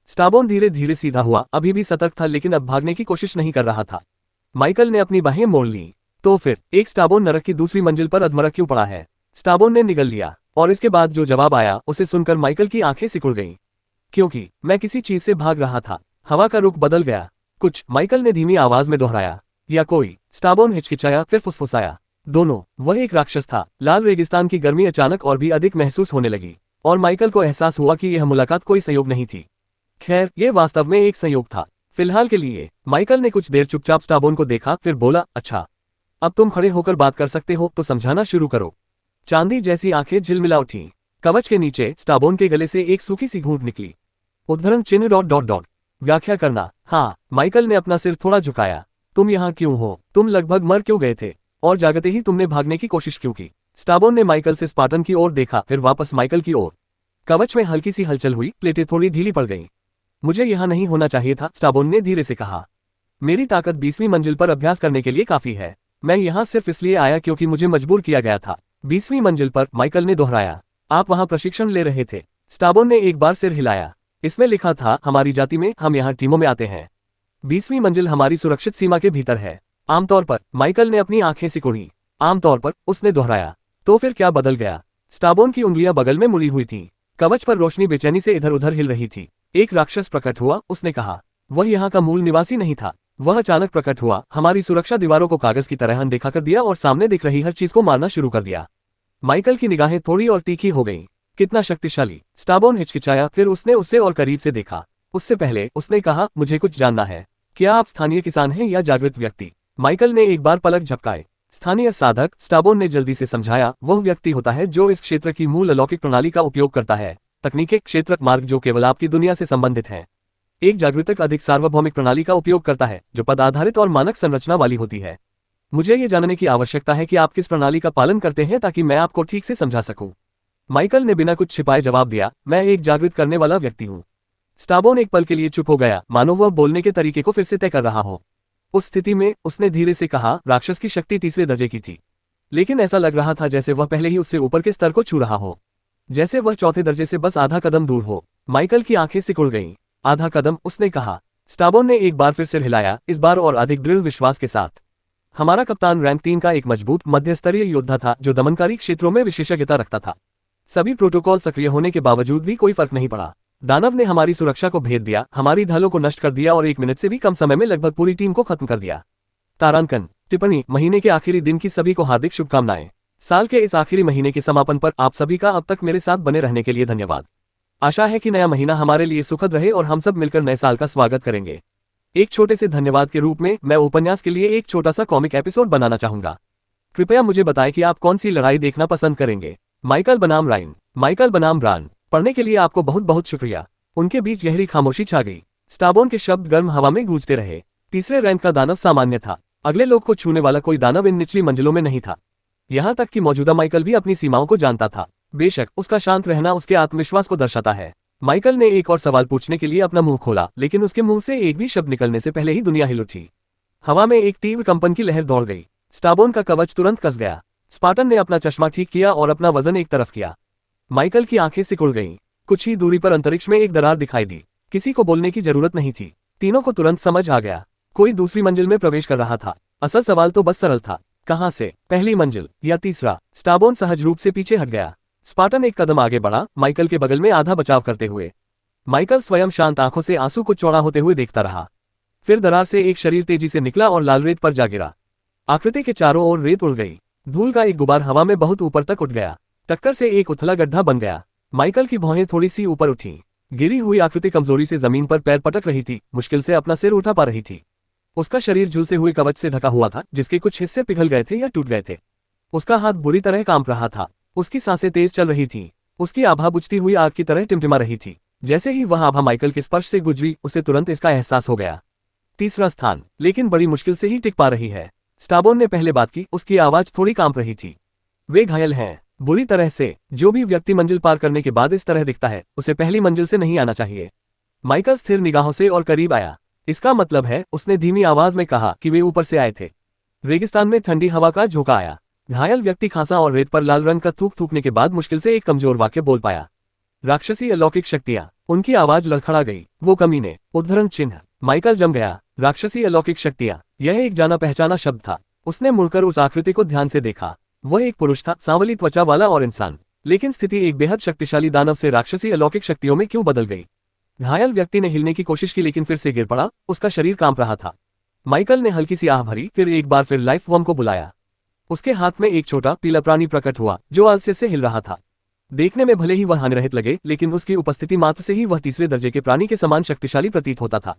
स्टाबोन धीरे धीरे सीधा हुआ, अभी भी सतर्क था, लेकिन अब भागने की कोशिश नहीं कर रहा था। माइकल ने अपनी बाहें मोड़ ली। तो फिर एक स्टाबोन नरक की दूसरी मंजिल पर अधमरा क्यों पड़ा है? स्टाबोन ने निगल लिया। और इसके बाद जो जवाब आया उसे सुनकर माइकल की आंखें सिकुड़ गईं। क्योंकि मैं किसी चीज से भाग रहा था। हवा का रुख बदल गया। कुछ, माइकल ने धीमी आवाज में दोहराया। या कोई? स्टाबोन हिचकिचाया, फिर फुसफुसाया। दोनों। वह एक राक्षस था। लाल रेगिस्तान की गर्मी अचानक और भी अधिक महसूस होने लगी और माइकल को एहसास हुआ कि यह मुलाकात कोई संयोग नहीं थी। खैर, यह वास्तव में एक संयोग था, फिलहाल के लिए। माइकल ने कुछ देर चुपचाप स्टाबोन को देखा, फिर बोला, अच्छा, अब तुम खड़े होकर बात कर सकते हो, तो समझाना शुरू करो। चांदी जैसी आंखें झिलमिला उठीं। कवच के नीचे स्टाबोन के गले से एक सूखी सी घूंट निकली। उद्धरण चिन्ह ... व्याख्या करना। हाँ, माइकल ने अपना सिर थोड़ा झुकाया। तुम यहाँ क्यों हो? तुम लगभग मर क्यों गए थे? और जागते ही तुमने भागने की कोशिश क्यों की? स्टाबोन ने माइकल से स्पार्टन की ओर देखा, फिर वापस माइकल की ओर। कवच में हल्की सी हलचल हुई, प्लेटें थोड़ी ढीली पड़ गईं। मुझे यहाँ नहीं होना चाहिए था, स्टाबोन ने धीरे से कहा। मेरी ताकत 20वीं मंजिल पर अभ्यास करने के लिए काफी है। मैं यहाँ सिर्फ इसलिए आया क्योंकि मुझे मजबूर किया गया था। 20वीं मंजिल पर? माइकल ने दोहराया। आप वहाँ प्रशिक्षण ले रहे थे? स्टाबोन ने एक बार सिर हिलाया। इसमें लिखा था, हमारी जाति में हम यहाँ टीमों में आते हैं। 20वीं मंजिल हमारी सुरक्षित सीमा के भीतर है। आमतौर पर। माइकल ने अपनी आंखें सिकुड़ी। आमतौर पर, उसने दोहराया। तो फिर क्या बदल गया? स्टाबोन की उंगलियां बगल में मुड़ी हुई थीं। कवच पर रोशनी बेचैनी से इधर उधर हिल रही थी। एक राक्षस प्रकट हुआ, उसने कहा। वह यहाँ का मूल निवासी नहीं था। वह अचानक प्रकट हुआ, हमारी सुरक्षा दीवारों को कागज की तरह अनदेखा कर दिया और सामने दिख रही हर चीज को मारना शुरू कर दिया। माइकल की निगाहें थोड़ी और तीखी हो गईं। कितना शक्तिशाली? स्टाबोन हिचकिचाया, फिर उसने उसे और करीब से देखा। उससे पहले उसने कहा, मुझे कुछ जानना है। क्या आप स्थानीय किसान हैं या जागृत व्यक्ति? माइकल ने एक बार पलक झपकाए। स्थानीय साधक, स्टाबोन ने जल्दी से समझाया, वह व्यक्ति होता है जो इस क्षेत्र की मूल अलौकिक प्रणाली का उपयोग करता है। तकनीकें, क्षेत्रक मार्ग जो केवल आपकी दुनिया से संबंधित हैं। एक जागृतक अधिक सार्वभौमिक प्रणाली का उपयोग करता है जो पद आधारित और मानक संरचना वाली होती है। मुझे ये जानने की आवश्यकता है कि आप किस प्रणाली का पालन करते हैं ताकि मैं आपको ठीक से समझा सकूं। माइकल ने बिना कुछ छिपाए जवाब दिया, मैं एक जागृत करने वाला व्यक्ति हूं। स्टाबोन एक पल के लिए चुप हो गया, मानो वह बोलने के तरीके को फिर से तय कर रहा हो। उस स्थिति में उसने धीरे से कहा, राक्षस की शक्ति तीसरे दर्जे की थी, लेकिन ऐसा लग रहा था जैसे वह पहले ही उससे ऊपर के स्तर को छू रहा हो, जैसे वह चौथे दर्जे से बस आधा कदम दूर हो। माइकल की आंखें सिकुड़ गईं। आधा कदम, उसने कहा। स्टाबोन ने एक बार फिर सिर हिलाया, इस बार और अधिक दृढ़ विश्वास के साथ। हमारा कप्तान रैंक 3 का एक मजबूत मध्यस्तरीय योद्धा था जो दमनकारी क्षेत्रों में विशेषज्ञता रखता था। सभी प्रोटोकॉल सक्रिय होने के बावजूद भी कोई फर्क नहीं पड़ा। दानव ने हमारी सुरक्षा को भेद दिया, हमारी ढालों को नष्ट कर दिया और 1 मिनट से भी कम समय में लगभग पूरी टीम को खत्म कर दिया। तारांकन टिप्पणी, महीने के आखिरी दिन की सभी को हार्दिक शुभकामनाएं। साल के इस आखिरी महीने के समापन पर आप सभी का अब तक मेरे साथ बने रहने के लिए धन्यवाद। आशा है कि नया महीना हमारे लिए सुखद रहे और हम सब मिलकर नए साल का स्वागत करेंगे। एक छोटे से धन्यवाद के रूप में मैं उपन्यास के लिए एक छोटा सा कॉमिक एपिसोड बनाना चाहूंगा। कृपया मुझे बताएं कि आप कौन सी लड़ाई देखना पसंद करेंगे। माइकल बनाम रायन, माइकल बनाम ब्रान। पढ़ने के लिए आपको बहुत बहुत शुक्रिया। उनके बीच गहरी खामोशी छा गई। स्टाबोन के शब्द गर्म हवा में गूंजते रहे। तीसरे रैंक का दानव सामान्य था, अगले लोग को छूने वाला कोई दानव इन निचली मंजिलों में नहीं था। यहाँ तक कि मौजूदा माइकल भी अपनी सीमाओं को जानता था। बेशक उसका शांत रहना उसके आत्मविश्वास को दर्शाता है। माइकल ने एक और सवाल पूछने के लिए अपना मुंह खोला, लेकिन उसके मुंह से एक भी शब्द निकलने से पहले ही दुनिया हिल उठी। हवा में एक तीव्र कंपन की लहर दौड़ गई। स्टाबोन का कवच तुरंत कस गया। स्पार्टन ने अपना चश्मा ठीक किया और अपना वजन एक तरफ किया। माइकल की आंखें सिकुड़ गईं। कुछ ही दूरी पर अंतरिक्ष में एक दरार दिखाई दी। किसी को बोलने की जरूरत नहीं थी। तीनों को तुरंत समझ आ गया, कोई दूसरी मंजिल में प्रवेश कर रहा था। असल सवाल तो बस सरल था, कहां से, पहली मंजिल या तीसरा? स्टाबोन सहज रूप से पीछे हट गया। स्पार्टन एक कदम आगे बढ़ा, माइकल के बगल में आधा बचाव करते हुए। माइकल स्वयं शांत आंखों से आंसू को चौड़ा होते हुए देखता रहा। फिर दरार से एक शरीर तेजी से निकला और लाल रेत पर जा गिरा। आकृति के चारों ओर रेत उड़ गई। धूल का एक गुबार हवा में बहुत ऊपर तक उठ गया। टक्कर से एक उथला गड्ढा बन गया। माइकल की भौहें थोड़ी सी ऊपर उठी। गिरी हुई आकृति कमजोरी से जमीन पर पैर पटक रही थी, मुश्किल से अपना सिर उठा पा रही थी। उसका शरीर झुलसे हुए कवच से ढका हुआ था, जिसके कुछ हिस्से पिघल गए थे या टूट गए थे। उसका हाथ बुरी तरह कांप रहा था। उसकी सांसें तेज चल रही थीं। उसकी आभा बुझती हुई आग की तरह टिमटिमा रही थी। जैसे ही वह आभा माइकल के स्पर्श से गुजरी, उसे तुरंत इसका एहसास हो गया। तीसरा स्थान, लेकिन बड़ी मुश्किल से ही टिक पा रही है। स्टाबोन ने पहले बात की, उसकी आवाज थोड़ी कांप रही थी। वे घायल हैं, बुरी तरह से। जो भी व्यक्ति मंजिल पार करने के बाद इस तरह दिखता है, उसे पहली मंजिल से नहीं आना चाहिए। माइकल स्थिर निगाहों से और करीब आया। इसका मतलब है, उसने धीमी आवाज में कहा, कि वे ऊपर से आए थे। रेगिस्तान में ठंडी हवा का झोंका आया। घायल व्यक्ति खांसा और रेत पर लाल रंग का थूक थूकने के बाद मुश्किल से एक कमजोर वाक्य बोल पाया। राक्षसी अलौकिक शक्तियां। उनकी आवाज लड़खड़ा गई। वो कमीने, उद्धरण चिन्ह। माइकल जम गया। राक्षसी अलौकिक शक्तियां, यह एक जाना पहचाना शब्द था। उसने मुड़कर उस आकृति को ध्यान से देखा। वह एक पुरुष था, सांवली त्वचा वाला और इंसान। लेकिन स्थिति एक बेहद शक्तिशाली दानव से राक्षसी अलौकिक शक्तियों में क्यों बदल गई? घायल व्यक्ति ने हिलने की कोशिश की, लेकिन फिर से गिर पड़ा। उसका शरीर कांप रहा था। माइकल ने हल्की सी आह भरी, फिर एक बार फिर लाइफ वर्म को बुलाया। उसके हाथ में एक छोटा पीला प्राणी प्रकट हुआ, जो आलस्य से हिल रहा था। देखने में भले ही वह हानिरहित लगे, लेकिन उसकी उपस्थिति मात्र से ही वह तीसरे दर्जे के प्राणी के समान शक्तिशाली प्रतीत होता था।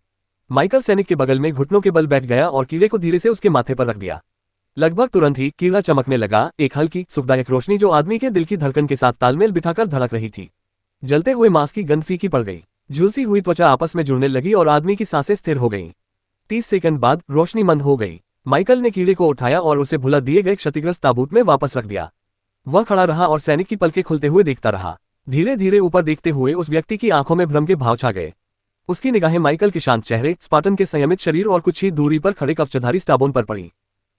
माइकल सैनिक के बगल में घुटनों के बल बैठ गया और कीड़े को धीरे से उसके माथे पर रख दिया। लगभग तुरंत ही कीड़ा चमकने लगा, एक हल्की सुखदायक रोशनी जो आदमी के दिल की धड़कन के साथ तालमेल बिठाकर धड़क रही थी। जलते हुए मांस की गंध फीकी पड़ गई। झुलसी हुई त्वचा आपस में जुड़ने लगी और आदमी की सांसें स्थिर हो गईं। 30 सेकंड बाद रोशनी मंद हो गई। माइकल ने कीड़े को उठाया और उसे भुला दिए गए क्षतिग्रस्त ताबूत में वापस रख दिया। वह खड़ा रहा और सैनिक की पलकें खुलते हुए देखता रहा। धीरे धीरे ऊपर देखते हुए उस व्यक्ति की आंखों में भ्रम के भाव छा गए। उसकी निगाहें माइकल के शांत चेहरे, स्पार्टन के संयमित शरीर और कुछ ही दूरी पर खड़े कवचधारी स्टाबोन पर पड़ी।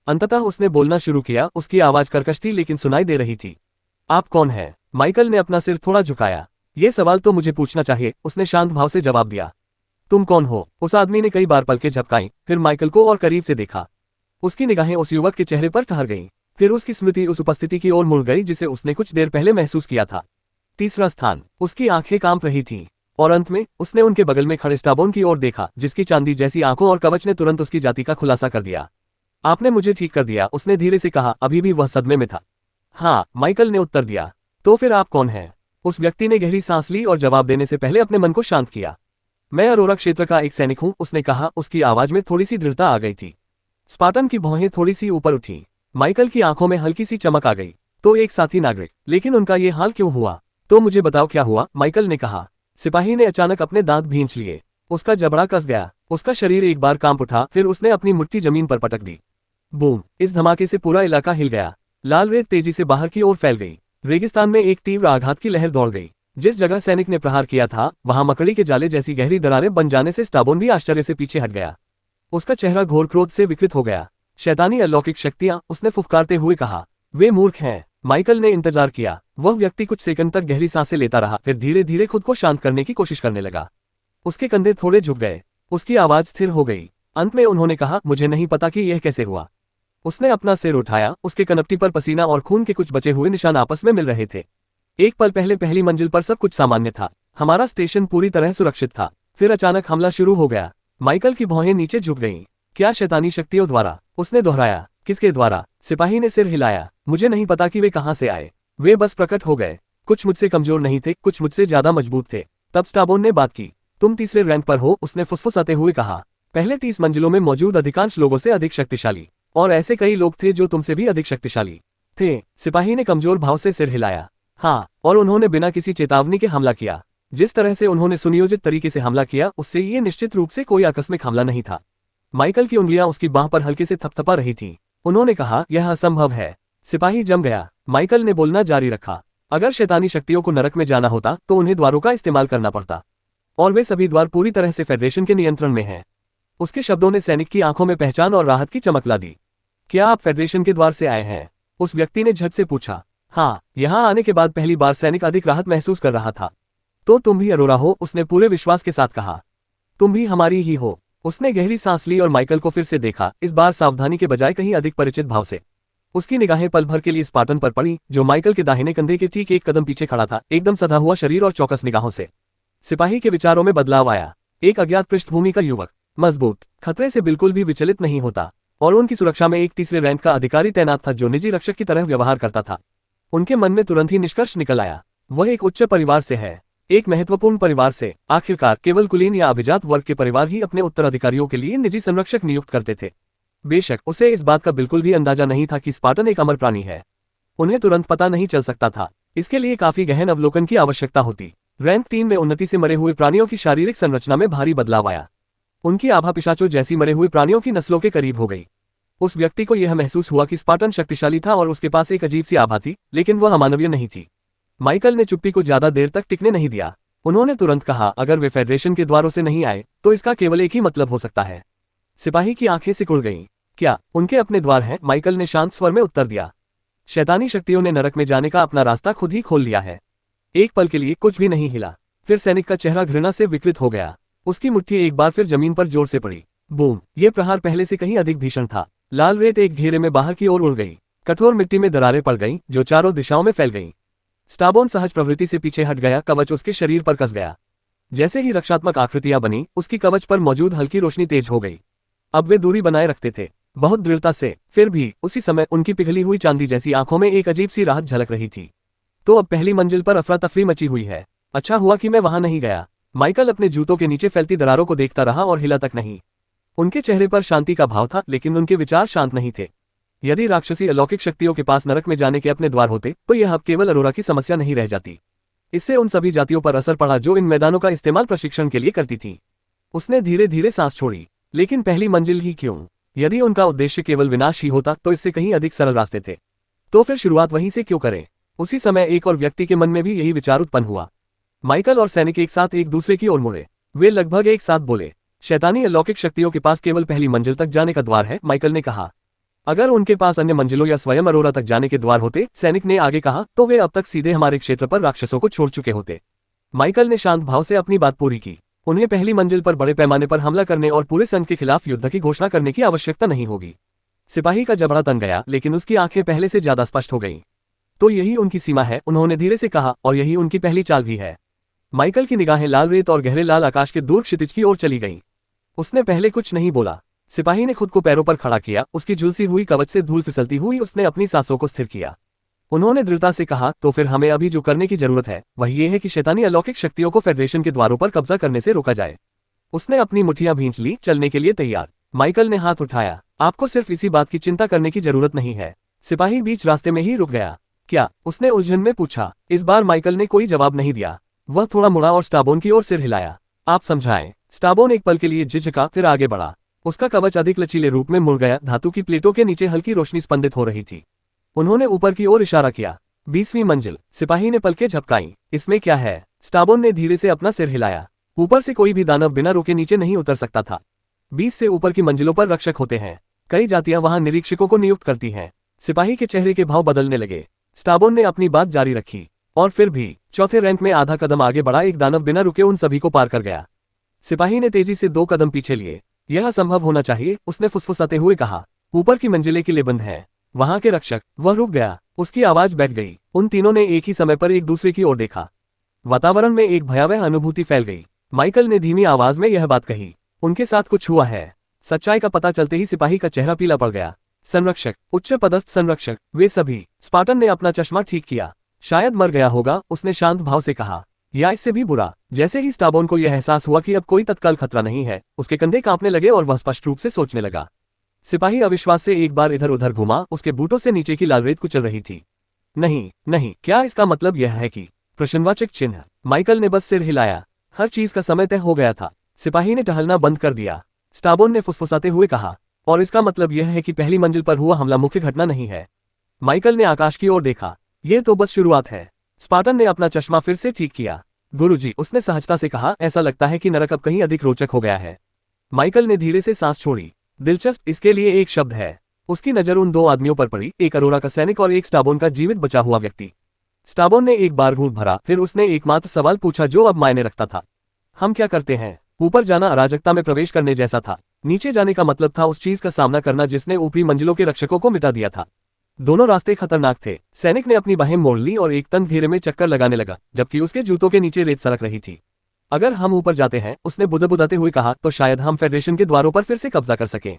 अंततः उसने बोलना शुरू किया। उसकी आवाज कर्कश थी, लेकिन सुनाई दे रही थी। आप कौन हैं? माइकल ने अपना सिर थोड़ा झुकाया। ये सवाल तो मुझे पूछना चाहिए, उसने शांत भाव से जवाब दिया। तुम कौन हो? उस आदमी ने कई बार पलकें झपकाईं, फिर माइकल को और करीब से देखा। उसकी निगाहें उस युवक के चेहरे पर ठहर गईं। फिर उसकी स्मृति उस उपस्थिति की ओर मुड़ गई जिसे उसने कुछ देर पहले महसूस किया था। तीसरा स्थान। उसकी आंखें कांप रही थीं। और अंत में उसने उनके बगल में खड़े स्टाबोन की ओर देखा, जिसकी चांदी जैसी आंखों और कवच ने तुरंत उसकी जाति का खुलासा कर दिया। आपने मुझे ठीक कर दिया, उसने धीरे से कहा। अभी भी वह सदमे में था। हाँ, माइकल ने उत्तर दिया। तो फिर आप कौन हैं? उस व्यक्ति ने गहरी सांस ली और जवाब देने से पहले अपने मन को शांत किया। मैं अरोरा क्षेत्र का एक सैनिक हूं, उसने कहा। उसकी आवाज में थोड़ी सी दृढ़ता आ गई थी। स्पार्टन की भौहें थोड़ी सी ऊपर उठी। माइकल की आंखों में हल्की सी चमक आ गई। तो एक साथी नागरिक, लेकिन उनका ये हाल क्यों हुआ? तो मुझे बताओ क्या हुआ, माइकल ने कहा। सिपाही ने अचानक अपने दांत भींच लिए। उसका जबड़ा कस गया। उसका शरीर एक बार कांप उठा, फिर उसने अपनी मुट्ठी जमीन पर पटक दी। बूम! इस धमाके से पूरा इलाका हिल गया। लाल रेत तेजी से बाहर की ओर फैल गई। रेगिस्तान में एक तीव्र आघात की लहर दौड़ गई। जिस जगह सैनिक ने प्रहार किया था वहां मकड़ी के जाले जैसी गहरी दरारें बन जाने से स्टाबोन भी आश्चर्य से पीछे हट गया। उसका चेहरा घोर क्रोध से विकृत हो गया। शैतानी अलौकिक शक्तियां, उसने फुफकारते हुए कहा। वे मूर्ख हैं। माइकल ने इंतजार किया। वह व्यक्ति कुछ सेकंड तक गहरी सांसें लेता रहा, फिर धीरे धीरे खुद को शांत करने की कोशिश करने लगा। उसके कंधे थोड़े झुक गए, उसकी आवाज स्थिर हो गई। अंत में उन्होंने कहा, मुझे नहीं पता कि यह कैसे हुआ। उसने अपना सिर उठाया, उसके कनपटी पर पसीना और खून के कुछ बचे हुए निशान आपस में मिल रहे थे। एक पल पहले पहली मंजिल पर सब कुछ सामान्य था, हमारा स्टेशन पूरी तरह सुरक्षित था। फिर अचानक हमला शुरू हो गया। माइकल की भौहें नीचे झुक गईं। क्या शैतानी शक्तियों द्वारा? उसने दोहराया। किसके द्वारा? सिपाही ने सिर हिलाया। मुझे नहीं पता कि वे कहां से आए, वे बस प्रकट हो गए। कुछ मुझसे कमजोर नहीं थे, कुछ मुझसे ज्यादा मजबूत थे। तब स्टाबोन ने बात की। तुम तीसरे रैंक पर हो, उसने फुसफुसाते हुए कहा। पहले 30 मंजिलों में मौजूद अधिकांश लोगों से अधिक शक्तिशाली, और ऐसे कई लोग थे जो तुमसे भी अधिक शक्तिशाली थे। सिपाही ने कमजोर भाव से सिर हिलाया। हाँ, और उन्होंने बिना किसी चेतावनी के हमला किया। जिस तरह से उन्होंने सुनियोजित तरीके से हमला किया, उससे ये निश्चित रूप से कोई आकस्मिक हमला नहीं था। माइकल की उंगलियां उसकी बांह पर हल्के से थपथपा रही थीं। उन्होंने कहा, यह असंभव है। सिपाही जम गया। माइकल ने बोलना जारी रखा। अगर शैतानी शक्तियों को नरक में जाना होता तो उन्हें द्वारों का इस्तेमाल करना पड़ता, और वे सभी द्वार पूरी तरह से फेडरेशन के नियंत्रण में हैं। उसके शब्दों ने सैनिक की आंखों में पहचान और राहत की चमक ला दी। क्या आप फेडरेशन के द्वार से आए हैं? उस व्यक्ति ने झट से पूछा। हाँ, यहां आने के बाद पहली बार सैनिक अधिक राहत महसूस कर रहा था। तो तुम भी अरोरा हो? उसने पूरे विश्वास के साथ कहा। तुम भी हमारी ही हो। उसने गहरी सांस ली और माइकल को फिर से देखा, इस बार सावधानी के बजाय कहीं अधिक परिचित भाव से। उसकी निगाहें पल भर के लिए स्पार्टन पर पड़ी, जो माइकल के दाहिने कंधे के ठीक एक कदम पीछे खड़ा था, एकदम सधा हुआ शरीर और चौकस निगाहों से। सिपाही के विचारों में बदलाव आया। एक अज्ञात पृष्ठभूमि का युवक, मजबूत, खतरे से बिल्कुल भी विचलित नहीं होता, और उनकी सुरक्षा में एक तीसरे रैंक का अधिकारी तैनात था जो निजी रक्षक की तरह व्यवहार करता था। उनके मन में तुरंत ही निष्कर्ष निकल आया, वह एक उच्च परिवार से है, एक महत्वपूर्ण परिवार से। आखिरकार केवल कुलीन या अभिजात वर्ग के परिवार ही अपने उत्तराधिकारियों के लिए निजी संरक्षक नियुक्त करते थे। बेशक उसे इस बात का बिल्कुल भी अंदाजा नहीं था कि स्पार्टन एक अमर प्राणी है। उन्हें तुरंत पता नहीं चल सकता था, इसके लिए काफी गहन अवलोकन की आवश्यकता होती। रैंक 3 में उन्नति से मरे हुए प्राणियों की शारीरिक संरचना में भारी बदलाव आया। उनकी आभा पिशाचों जैसी मरे हुए प्राणियों की नस्लों के करीब हो गई। उस व्यक्ति को यह महसूस हुआ कि स्पार्टन शक्तिशाली था और उसके पास एक अजीब सी आभा थी, लेकिन वह अमानवीय नहीं थी। माइकल ने चुप्पी को ज्यादा देर तक टिकने नहीं दिया। उन्होंने तुरंत कहा, अगर वे फेडरेशन के द्वारों से नहीं आए तो इसका केवल एक ही मतलब हो सकता है। सिपाही की आंखें सिकुड़ गईं। क्या उनके अपने द्वार हैं? माइकल ने शांत स्वर में उत्तर दिया। शैतानी शक्तियों ने नरक में जाने का अपना रास्ता खुद ही खोल लिया है। एक पल के लिए कुछ भी नहीं हिला, फिर सैनिक का चेहरा घृणा से विकृत हो गया। उसकी मुट्ठी एक बार फिर जमीन पर जोर से पड़ी। बूम! ये प्रहार पहले से कहीं अधिक भीषण था। लाल रेत एक घेरे में बाहर की ओर उड़ गई। कठोर मिट्टी में दरारें पड़ गईं, जो चारों दिशाओं में फैल गईं। स्टाबोन सहज प्रवृत्ति से पीछे हट गया, कवच उसके शरीर पर कस गया। जैसे ही रक्षात्मक आकृतियां बनी, उसकी कवच पर मौजूद हल्की रोशनी तेज हो गई। अब वे दूरी बनाए रखते थे, बहुत दृढ़ता से। फिर भी उसी समय उनकी पिघली हुई चांदी जैसी आंखों में एक अजीब सी राहत झलक रही थी। तो अब पहली मंजिल पर अफरा तफरी मची हुई है। अच्छा हुआ कि मैं वहां नहीं गया। माइकल अपने जूतों के नीचे फैलती दरारों को देखता रहा और हिला तक नहीं। उनके चेहरे पर शांति का भाव था, लेकिन उनके विचार शांत नहीं थे। यदि राक्षसी अलौकिक शक्तियों के पास नरक में जाने के अपने द्वार होते तो यह अब केवल अरोरा की समस्या नहीं रह जाती। इससे उन सभी जातियों पर असर पड़ा जो इन मैदानों का इस्तेमाल प्रशिक्षण के लिए करती थीं। उसने धीरे धीरे सांस छोड़ी। लेकिन पहली मंजिल ही क्यों? यदि उनका उद्देश्य केवल विनाश ही होता तो इससे कहीं अधिक सरल रास्ते थे। तो फिर शुरुआत वहीं से क्यों करें? उसी समय एक और व्यक्ति के मन में भी यही विचार उत्पन्न हुआ। माइकल और सैनिक एक साथ एक दूसरे की ओर मुड़े। वे लगभग एक साथ बोले, शैतानी अलौकिक शक्तियों के पास केवल पहली मंजिल तक जाने का द्वार है। माइकल ने कहा, अगर उनके पास अन्य मंजिलों या स्वयं अरोरा तक जाने के द्वार होते, सैनिक ने आगे कहा, तो वे अब तक सीधे हमारे क्षेत्र पर राक्षसों को छोड़ चुके होते। माइकल ने शांत भाव से अपनी बात पूरी की। उन्हें पहली मंजिल पर बड़े पैमाने पर हमला करने और पूरे संघ के खिलाफ युद्ध की घोषणा करने की आवश्यकता नहीं होगी। सिपाही का जबड़ा तन गया, लेकिन उसकी आंखें पहले से ज्यादा स्पष्ट हो गईं। तो यही उनकी सीमा है, उन्होंने धीरे से कहा, और यही उनकी पहली चाल भी है। माइकल की निगाहें लाल रेत और गहरे लाल आकाश के दूर क्षितिज की ओर चली गईं। उसने पहले कुछ नहीं बोला। सिपाही ने खुद को पैरों पर खड़ा किया, उसकी झुलसी हुई कवच से धूल फिसलती हुई उसने अपनी सांसों को स्थिर किया। उन्होंने दृढ़ता से कहा, तो फिर हमें अभी जो करने की जरूरत है वह ये है कि शैतानी अलौकिक शक्तियों को फेडरेशन के द्वारों पर कब्जा करने से रोका जाए। उसने अपनी मुठ्ठियां भींच ली, चलने के लिए तैयार। माइकल ने हाथ उठाया। आपको सिर्फ इसी बात की चिंता करने की जरूरत नहीं है। सिपाही बीच रास्ते में ही रुक गया। क्या? उसने उलझन में पूछा। इस बार माइकल ने कोई जवाब नहीं दिया। वह थोड़ा मुड़ा और स्टाबोन की ओर सिर हिलाया। आप समझाएं। स्टाबोन एक पल के लिए झिझका, फिर आगे बढ़ा। उसका कवच अधिक लचीले रूप में मुड़ गया। धातु की प्लेटों के नीचे हल्की रोशनी स्पंदित हो रही थी। उन्होंने ऊपर की ओर इशारा किया। 20वीं मंजिल। सिपाही ने पलकें झपकाईं। इसमें क्या है? स्टाबोन ने धीरे से अपना सिर हिलाया। ऊपर से कोई भी दानव बिना रोके नीचे नहीं उतर सकता था। 20 से ऊपर की मंजिलों पर रक्षक होते हैं। कई जातियां वहां निरीक्षकों को नियुक्त करती हैं। सिपाही के चेहरे के भाव बदलने लगे। स्टाबोन ने अपनी बात जारी रखी। और फिर भी चौथे रैंक में आधा कदम आगे बढ़ा एक दानव बिना रुके उन सभी को पार कर गया। सिपाही ने तेजी से 2 कदम पीछे लिए। यह असंभव होना चाहिए, उसने फुसफुसाते हुए कहा। ऊपर की मंजिलें किलेबंद हैं। वहां के रक्षक। वह रुक गया। उसकी आवाज बैठ गई। उन तीनों ने एक ही समय पर एक दूसरे की ओर देखा। वातावरण में एक भयावह अनुभूति फैल गई। माइकल ने धीमी आवाज में यह बात कही। उनके साथ कुछ हुआ है। सच्चाई का पता चलते ही सिपाही का चेहरा पीला पड़ गया। संरक्षक, उच्च पदस्थ संरक्षक, वे सभी। स्पार्टन ने अपना चश्मा ठीक किया। शायद मर गया होगा, उसने शांत भाव से कहा। या इससे भी बुरा। जैसे ही स्टाबोन को यह एहसास हुआ कि अब कोई तत्काल खतरा नहीं है, उसके कंधे कांपने लगे और वह स्पष्ट रूप से सोचने लगा। सिपाही अविश्वास से एक बार इधर उधर घुमा। उसके बूटों से नीचे की लाल रेत कुचल रही थी। नहीं नहीं, क्या इसका मतलब यह है कि? प्रश्नवाचक चिन्ह। माइकल ने बस सिर हिलाया। हर चीज का समय तय हो गया था। सिपाही ने टहलना बंद कर दिया। स्टाबोन ने फुसफुसाते हुए कहा। और इसका मतलब यह है कि पहली मंजिल पर हुआ हमला मुख्य घटना नहीं है। माइकल ने आकाश की ओर देखा। यह तो बस शुरुआत है। स्पार्टन ने अपना चश्मा फिर से ठीक किया। गुरुजी, उसने सहजता से कहा, ऐसा लगता है कि नरक अब कहीं अधिक रोचक हो गया है। माइकल ने धीरे से सांस छोड़ी। दिलचस्प, इसके लिए एक शब्द है। उसकी नजर उन 2 आदमियों पर पड़ी, एक अरोरा का सैनिक और एक स्टाबोन का जीवित बचा हुआ व्यक्ति। स्टाबोन ने एक बार घूंट भरा, फिर उसने एकमात्र सवाल पूछा जो अब मायने रखता था। हम क्या करते हैं? ऊपर जाना अराजकता में प्रवेश करने जैसा था। नीचे जाने का मतलब था उस चीज का सामना करना जिसने ऊपरी मंजिलों के रक्षकों को मिटा दिया था। दोनों रास्ते खतरनाक थे। सैनिक ने अपनी बाहें मोड़ ली और एक तंग घेरे में चक्कर लगाने लगा, जबकि उसके जूतों के नीचे रेत सरक रही थी। अगर हम ऊपर जाते हैं, उसने बुदबुदाते हुए कहा, तो शायद हम फेडरेशन के द्वारों पर फिर से कब्जा कर सकें।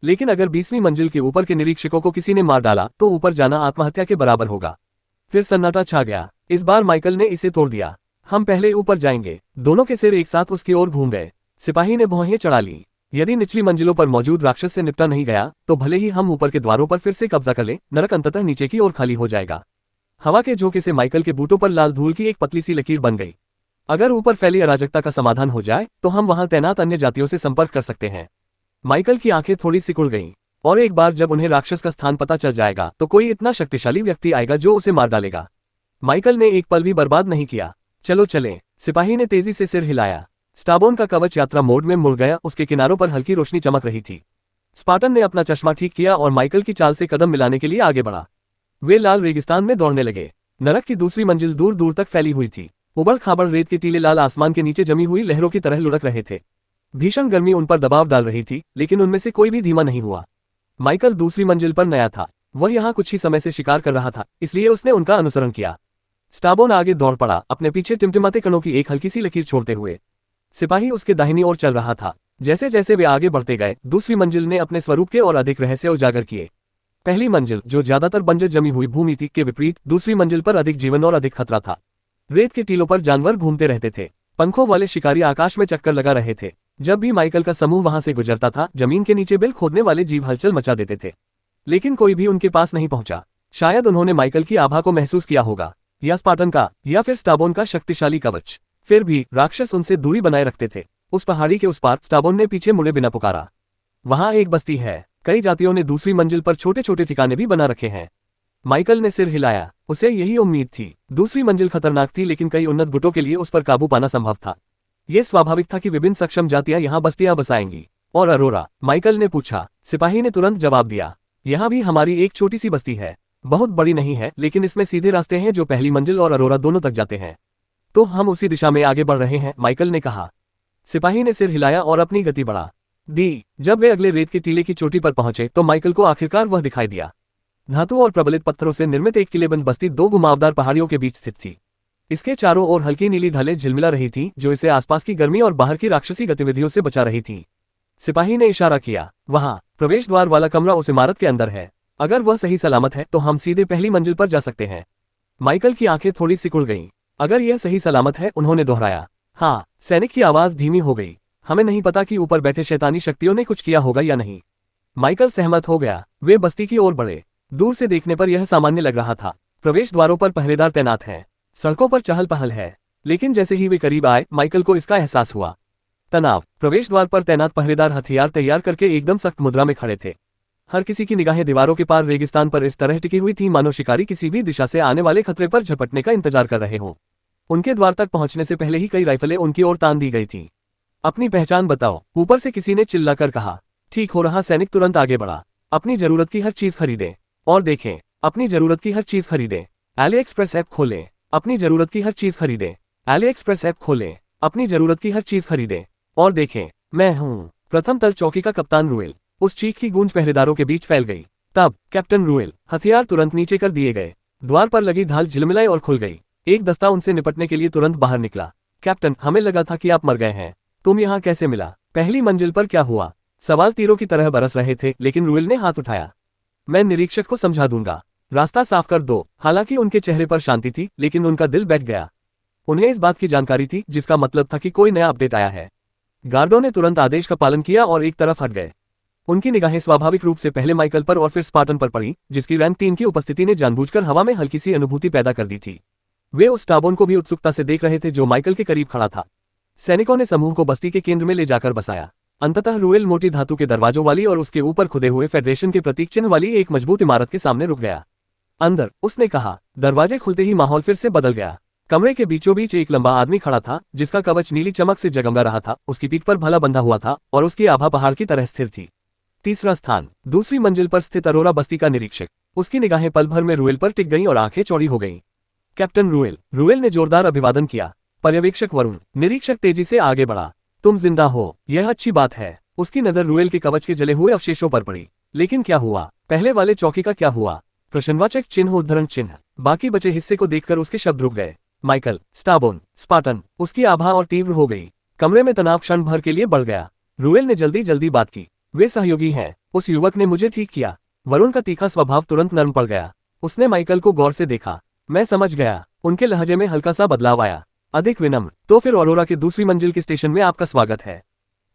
लेकिन अगर 20वीं मंजिल के ऊपर के निरीक्षकों को किसी ने मार डाला, तो ऊपर जाना आत्महत्या के बराबर होगा। फिर सन्नाटा छा गया। इस बार माइकल ने इसे तोड़ दिया। हम पहले ऊपर जाएंगे। दोनों के सिर एक साथ उसकी ओर घूम गए। सिपाही ने भौहें चढ़ा ली। यदि निचली मंजिलों पर मौजूद राक्षस से निपटा नहीं गया, तो भले ही हम ऊपर के द्वारों पर फिर से कब्जा कर लें, नरक अंततः नीचे की ओर खाली हो जाएगा। हवा के झोंके से माइकल के बूटों पर लाल धूल की एक पतली सी लकीर बन गई। अगर ऊपर फैली अराजकता का समाधान हो जाए, तो हम वहां तैनात अन्य जातियों से संपर्क कर सकते हैं। माइकल की आंखें थोड़ी सिकुड़ गईं। और एक बार जब उन्हें राक्षस का स्थान पता चल जाएगा, तो कोई इतना शक्तिशाली व्यक्ति आएगा जो उसे मार डालेगा। माइकल ने एक पल भी बर्बाद नहीं किया। चलो चलें। सिपाही ने तेजी से सिर हिलाया। स्टाबोन का कवच यात्रा मोड में मुड़ गया। उसके किनारों पर हल्की रोशनी चमक रही थी। स्पार्टन ने अपना चश्मा ठीक किया और माइकल की चाल से कदम मिलाने के लिए आगे बढ़ा। वे लाल रेगिस्तान में दौड़ने लगे। नरक की दूसरी मंजिल दूर दूर तक फैली हुई थी। उबड़ खाबड़ रेत के टीले लाल आसमान के नीचे जमी हुई लहरों की तरह लुढ़क रहे थे। भीषण गर्मी उन पर दबाव डाल रही थी, लेकिन उनमें से कोई भी धीमा नहीं हुआ। माइकल दूसरी मंजिल पर नया था। वह यहाँ कुछ ही समय से शिकार कर रहा था, इसलिए उसने उनका अनुसरण किया। स्टाबोन आगे दौड़ पड़ा, अपने पीछे टिमटिमाते कणों की एक हल्की सी लकीर छोड़ते हुए। सिपाही उसके दाहिनी ओर चल रहा था। जैसे जैसे वे आगे बढ़ते गए, दूसरी मंजिल ने अपने स्वरूप के और अधिक रहस्य उजागर किए। पहली मंजिल, जो ज्यादातर बंजर जमी हुई भूमि थी, के विपरीत दूसरी मंजिल पर अधिक जीवन और अधिक खतरा था। रेत के टीलों पर जानवर घूमते रहते थे। पंखों वाले शिकारी आकाश में चक्कर लगा रहे थे। जब भी माइकल का समूह वहां से गुजरता था, जमीन के नीचे बिल खोदने वाले जीव हलचल मचा देते थे। लेकिन कोई भी उनके पास नहीं पहुंचा। शायद उन्होंने माइकल की आभा को महसूस किया होगा, या स्पार्टन का, या फिर स्टाबोन का शक्तिशाली कवच। फिर भी राक्षस उनसे दूरी बनाए रखते थे। उस पहाड़ी के उस पार स्टाबोन ने पीछे मुड़े बिना पुकारा। वहां एक बस्ती है। कई जातियों ने दूसरी मंजिल पर छोटे छोटे ठिकाने भी बना रखे हैं। माइकल ने सिर हिलाया। उसे यही उम्मीद थी। दूसरी मंजिल खतरनाक थी, लेकिन कई उन्नत गुटों के लिए उस पर काबू पाना संभव था। यह स्वाभाविक था कि विभिन्न सक्षम जातियां यहां बस्तियां बसाएंगी। और अरोरा? माइकल ने पूछा। सिपाही ने तुरंत जवाब दिया। यहाँ भी हमारी एक छोटी सी बस्ती है। बहुत बड़ी नहीं है, लेकिन इसमें सीधे रास्ते हैं जो पहली मंजिल और अरोरा दोनों तक जाते हैं। तो हम उसी दिशा में आगे बढ़ रहे हैं, माइकल ने कहा। सिपाही ने सिर हिलाया और अपनी गति बढ़ा दी। जब वे अगले रेत के टीले की चोटी पर पहुंचे, तो माइकल को आखिरकार वह दिखाई दिया। धातु और प्रबलित पत्थरों से निर्मित एक किलेबंद बस्ती 2 घुमावदार पहाड़ियों के बीच स्थित थी। इसके चारों ओर हल्की नीली ढलें झिलमिला रही थीं, जो इसे आसपास की गर्मी और बाहर की राक्षसी गतिविधियों से बचा रही थीं। सिपाही ने इशारा किया। वहां प्रवेश द्वार वाला कमरा उस इमारत के अंदर है। अगर वह सही सलामत है, तो हम सीधे पहली मंजिल पर जा सकते हैं। माइकल की आंखें थोड़ी सिकुड़ गईं। अगर यह सही सलामत है, उन्होंने दोहराया। हाँ, सैनिक की आवाज धीमी हो गई। हमें नहीं पता कि ऊपर बैठे शैतानी शक्तियों ने कुछ किया होगा या नहीं। माइकल सहमत हो गया। वे बस्ती की ओर बढ़े। दूर से देखने पर यह सामान्य लग रहा था। प्रवेश द्वारों पर पहरेदार तैनात हैं। सड़कों पर चहल पहल है। लेकिन जैसे ही वे करीब आए, माइकल को इसका एहसास हुआ। तनाव। प्रवेश द्वार पर तैनात पहरेदार हथियार तैयार करके एकदम सख्त मुद्रा में खड़े थे। हर किसी की निगाहें दीवारों के पार रेगिस्तान पर इस तरह टिकी हुई थी मानो शिकारी किसी भी दिशा से आने वाले खतरे पर झपटने का इंतजार कर रहे हों। उनके द्वार तक पहुंचने से पहले ही कई राइफलें उनकी ओर तान दी गई थीं। अपनी पहचान बताओ, ऊपर से किसी ने चिल्लाकर कहा। ठीक हो रहा। सैनिक तुरंत आगे बढ़ा। अपनी जरूरत की हर चीज खरीदें और देखें। अपनी जरूरत की हर चीज खरीदें। एली एक्सप्रेस ऐप खोलें। अपनी जरूरत की हर चीज खरीदें। एली एक्सप्रेस ऐप खोलें। अपनी जरूरत की हर चीज खरीदें और देखें। मैं हूं प्रथम तल चौकी का कप्तान रूएल। उस चीख की गूंज पहरेदारों के बीच फैल गई। तब कैप्टन रूएल। हथियार तुरंत नीचे कर दिए गए। द्वार पर लगी ढाल झिलमिलाई और खुल गई। एक दस्ता उनसे निपटने के लिए तुरंत बाहर निकला। कैप्टन, हमें लगा था कि आप मर गए हैं। तुम यहाँ कैसे मिला? पहली मंजिल पर क्या हुआ? सवाल तीरों की तरह बरस रहे थे, लेकिन रूएल ने हाथ उठाया। मैं निरीक्षक को समझा दूंगा। रास्ता साफ कर दो। हालांकि उनके चेहरे पर शांति थी, लेकिन उनका दिल बैठ गया। उन्हें इस बात की जानकारी थी, जिसका मतलब था कि कोई नया अपडेट आया है। गार्डों ने तुरंत आदेश का पालन किया और एक तरफ हट गए। उनकी निगाहें स्वाभाविक रूप से पहले माइकल पर और फिर स्पार्टन पर पड़ी, जिसकी रैंक 3 की उपस्थिति ने जानबूझकर हवा में हल्की सी अनुभूति पैदा कर दी थी। वे उस स्टाबोन को भी उत्सुकता से देख रहे थे जो माइकल के करीब खड़ा था। सैनिकों ने समूह को बस्ती के केंद्र में ले जाकर बसाया। अंततः रूएल मोटी धातु के दरवाजों वाली और उसके ऊपर खुदे हुए फेडरेशन के प्रतीक चिन्ह वाली एक मजबूत इमारत के सामने रुक गया। अंदर, उसने कहा। दरवाजे खुलते ही माहौल फिर से बदल गया। कमरे के बीचों बीच एक लंबा आदमी खड़ा था, जिसका कवच नीली चमक से जगमगा रहा था। उसकी पीठ पर भला बंधा हुआ था और उसकी आभा पहाड़ की तरह स्थिर थी। तीसरा स्थान, दूसरी मंजिल पर स्थित अरोरा बस्ती का निरीक्षक। उसकी निगाहें पल भर में रूएल पर टिक गईं और आंखें चौड़ी हो गईं। कैप्टन रूएल। रूएल ने जोरदार अभिवादन किया। पर्यवेक्षक वरुण। निरीक्षक तेजी से आगे बढ़ा। तुम जिंदा हो, यह अच्छी बात है। उसकी नजर रूएल के कवच के जले हुए अवशेषों पर पड़ी। लेकिन क्या हुआ? पहले वाले चौकी का क्या हुआ? प्रश्नवाचक चिन्ह उद्धरण चिन्ह। बाकी बचे हिस्से को देखकर उसके शब्द रुक गए। माइकल, स्टाबोन, स्पार्टन। उसकी आभा और तीव्र हो गई। कमरे में तनाव क्षण भर के लिए बढ़ गया। रूएल ने जल्दी जल्दी बात की। वे सहयोगी हैं। उस युवक ने मुझे ठीक किया। वरुण का तीखा स्वभाव तुरंत नर्म पड़ गया। उसने माइकल को गौर से देखा। मैं समझ गया। उनके लहजे में हल्का सा बदलाव आया। अधिक विनम्र। तो फिर ऑरोरा के दूसरी मंजिल के स्टेशन में आपका स्वागत है।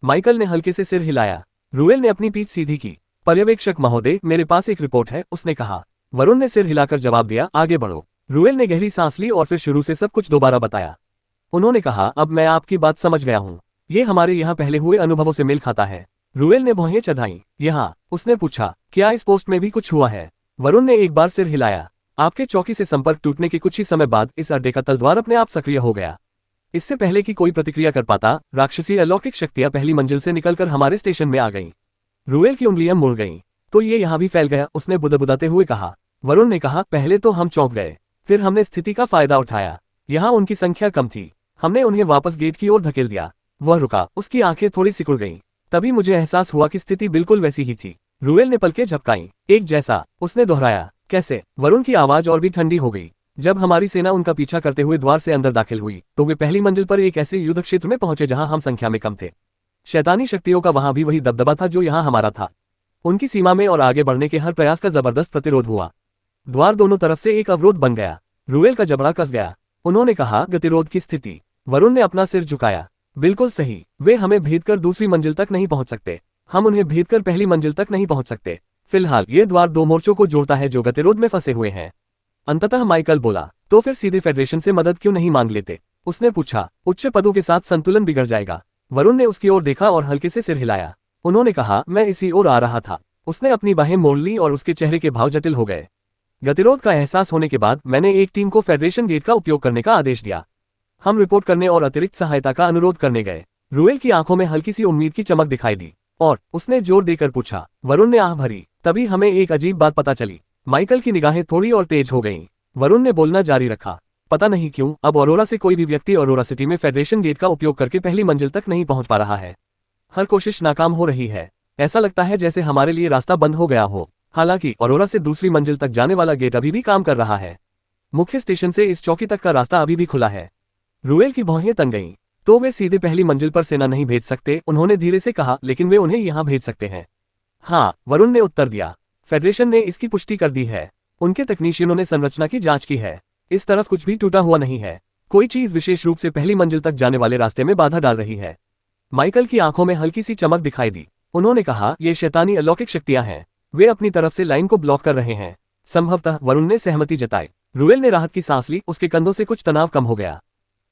माइकल ने हल्के से सिर हिलाया। रूएल ने अपनी पीठ सीधी की। पर्यवेक्षक महोदय, मेरे पास एक रिपोर्ट है, उसने कहा। वरुण ने सिर हिलाकर जवाब दिया, आगे बढ़ो। रूएल ने गहरी सांस ली और फिर शुरू से सब कुछ दोबारा बताया। उन्होंने कहा, अब मैं आपकी बात समझ गया हूँ। ये हमारे यहाँ पहले हुए अनुभवों से मेल खाता है। रूएल ने भौहें चढ़ाई। यहाँ? उसने पूछा, क्या इस पोस्ट में भी कुछ हुआ है? वरुण ने एक बार सिर हिलाया। आपके चौकी से संपर्क टूटने के कुछ ही समय बाद इस अड्डे का तलद्वार अपने आप सक्रिय हो गया। इससे पहले कि कोई प्रतिक्रिया कर पाता, राक्षसी अलौकिक शक्तियां पहली मंजिल से निकलकर हमारे स्टेशन में आ गईं। रूएल की उंगलियां मुड़ गईं। तो ये यहाँ भी फैल गया, उसने बुदबुदाते हुए कहा। वरुण ने कहा, पहले तो हम चौंक गए, फिर हमने स्थिति का फायदा उठाया। यहाँ उनकी संख्या कम थी। हमने उन्हें वापस गेट की ओर धकेल दिया। वह रुका। उसकी आंखें थोड़ी सिकुड़ गईं। तभी मुझे एहसास हुआ कि स्थिति बिल्कुल वैसी ही थी। रूएल ने पलकें झपकाईं। एक जैसा, उसने दोहराया। कैसे? वरुण की आवाज और भी ठंडी हो गई। जब हमारी सेना उनका पीछा करते हुए द्वार से अंदर दाखिल हुई, तो वे पहली मंजिल पर एक ऐसे युद्ध क्षेत्र में पहुंचे जहां हम संख्या में कम थे। शैतानी शक्तियों का वहां भी वही दबदबा था जो यहां हमारा था। उनकी सीमा में और आगे बढ़ने के हर प्रयास का जबरदस्त प्रतिरोध हुआ। द्वार दोनों तरफ से एक अवरोध बन गया। रूएल का जबड़ा कस गया। उन्होंने कहा, गतिरोध की स्थिति। वरुण ने अपना सिर झुकाया। बिल्कुल सही। वे हमें भेदकर दूसरी मंजिल तक नहीं पहुंच सकते। हम उन्हें भेदकर पहली मंजिल तक नहीं पहुंच सकते। फिलहाल ये द्वार दो मोर्चों को जोड़ता है जो गतिरोध में फंसे हुए हैं। अंततः माइकल बोला, तो फिर सीधे फेडरेशन से मदद क्यों नहीं मांग लेते? उसने पूछा। उच्च पदों के साथ संतुलन बिगड़ जाएगा। वरुण ने उसकी ओर देखा और हल्के से सिर हिलाया। उन्होंने कहा, मैं इसी ओर आ रहा था। उसने अपनी बाहें मोड़ ली और उसके चेहरे के भाव जटिल हो गए। गतिरोध का एहसास होने के बाद मैंने एक टीम को फेडरेशन गेट का उपयोग करने का आदेश दिया। हम रिपोर्ट करने और अतिरिक्त सहायता का अनुरोध करने गए। रूएल की आंखों में हल्की सी उम्मीद की चमक दिखाई दी और उसने जोर देकर पूछा। वरुण ने आह भरी। तभी हमें एक अजीब बात पता चली। माइकल की निगाहें थोड़ी और तेज हो गईं। वरुण ने बोलना जारी रखा। पता नहीं क्यों अब ऑरोरा से कोई भी व्यक्ति ऑरोरा सिटी में फेडरेशन गेट का उपयोग करके पहली मंजिल तक नहीं पहुंच पा रहा है। हर कोशिश नाकाम हो रही है। ऐसा लगता है जैसे हमारे लिए रास्ता बंद हो गया हो। हालांकि ऑरोरा से दूसरी मंजिल तक जाने वाला गेट अभी भी काम कर रहा है। मुख्य स्टेशन से इस चौकी तक का रास्ता अभी भी खुला है। रूएल की भौहें तन गईं। तो वे सीधे पहली मंजिल पर सेना नहीं भेज सकते, उन्होंने धीरे से कहा, लेकिन वे उन्हें यहां भेज सकते हैं। हाँ, वरुण ने उत्तर दिया। फेडरेशन ने इसकी पुष्टि कर दी है। उनके तकनीशियनों ने संरचना की जांच की है। इस तरफ कुछ भी टूटा हुआ नहीं है। कोई चीज विशेष रूप से पहली मंजिल तक जाने वाले रास्ते में बाधा डाल रही है। माइकल की आंखों में हल्की सी चमक दिखाई दी। उन्होंने कहा, ये शैतानी अलौकिक शक्तियां हैं। वे अपनी तरफ से लाइन को ब्लॉक कर रहे हैं। संभवतः। वरुण ने सहमति जताई। रूएल ने राहत की सांस ली। उसके कंधों से कुछ तनाव कम हो गया।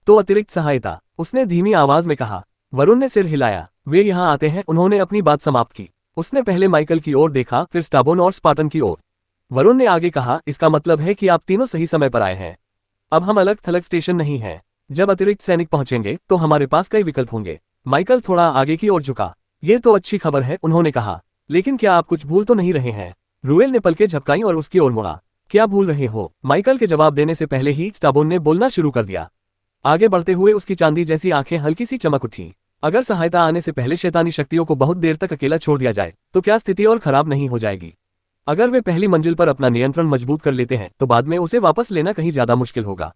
तो अतिरिक्त सहायता, उसने धीमी आवाज में कहा। वरुण ने सिर हिलाया। वे यहाँ आते हैं। उन्होंने अपनी बात समाप्त की। उसने पहले माइकल की ओर देखा, फिर स्टाबोन और स्पार्टन की ओर। वरुण ने आगे कहा, इसका मतलब है कि आप तीनों सही समय पर आए हैं। अब हम अलग थलग स्टेशन नहीं हैं। जब अतिरिक्त सैनिक पहुंचेंगे तो हमारे पास कई विकल्प होंगे। माइकल थोड़ा आगे की ओर झुका। ये तो अच्छी खबर है, उन्होंने कहा, लेकिन क्या आप कुछ भूल तो नहीं रहे हैं? रूएल ने पलकें झपकाईं और उसकी ओर मुड़ा। क्या भूल रहे हो? माइकल के जवाब देने से पहले ही स्टाबोन ने बोलना शुरू कर दिया। आगे बढ़ते हुए उसकी चांदी जैसी आंखें हल्की सी चमक उठी। अगर सहायता आने से पहले शैतानी शक्तियों को बहुत देर तक अकेला छोड़ दिया जाए तो क्या स्थिति और खराब नहीं हो जाएगी? अगर वे पहली मंजिल पर अपना नियंत्रण मजबूत कर लेते हैं तो बाद में उसे वापस लेना कहीं ज्यादा मुश्किल होगा।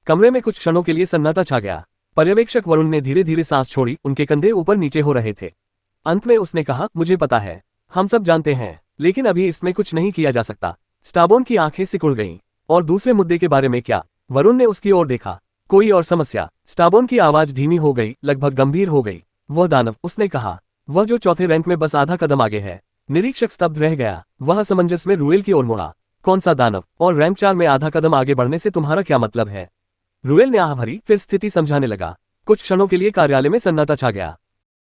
कमरे में कुछ क्षणों के लिए सन्नाटा छा गया। पर्यवेक्षक वरुण ने धीरे धीरे सांस छोड़ी, उनके कंधे ऊपर नीचे हो रहे थे। अंत में उसने कहा, मुझे पता है, हम सब जानते हैं, लेकिन अभी इसमें कुछ नहीं किया जा सकता। स्टाबोन की आंखें सिकुड़ गईं। और दूसरे मुद्दे के बारे में क्या? वरुण ने उसकी ओर देखा। कोई और समस्या? स्टाबोन की आवाज धीमी हो गई, लगभग गंभीर हो गई। वह दानव, उसने कहा, वह जो चौथे रैंक में बस आधा कदम आगे है। निरीक्षक स्तब्ध रह गया। वह असमंजस में रूएल की ओर मुड़ा। कौन सा दानव? और रैंक 4 में आधा कदम आगे बढ़ने से तुम्हारा क्या मतलब है? रूएल ने आह भरी, फिर स्थिति समझाने लगा। कुछ क्षणों के लिए कार्यालय में सन्नाटा छा गया।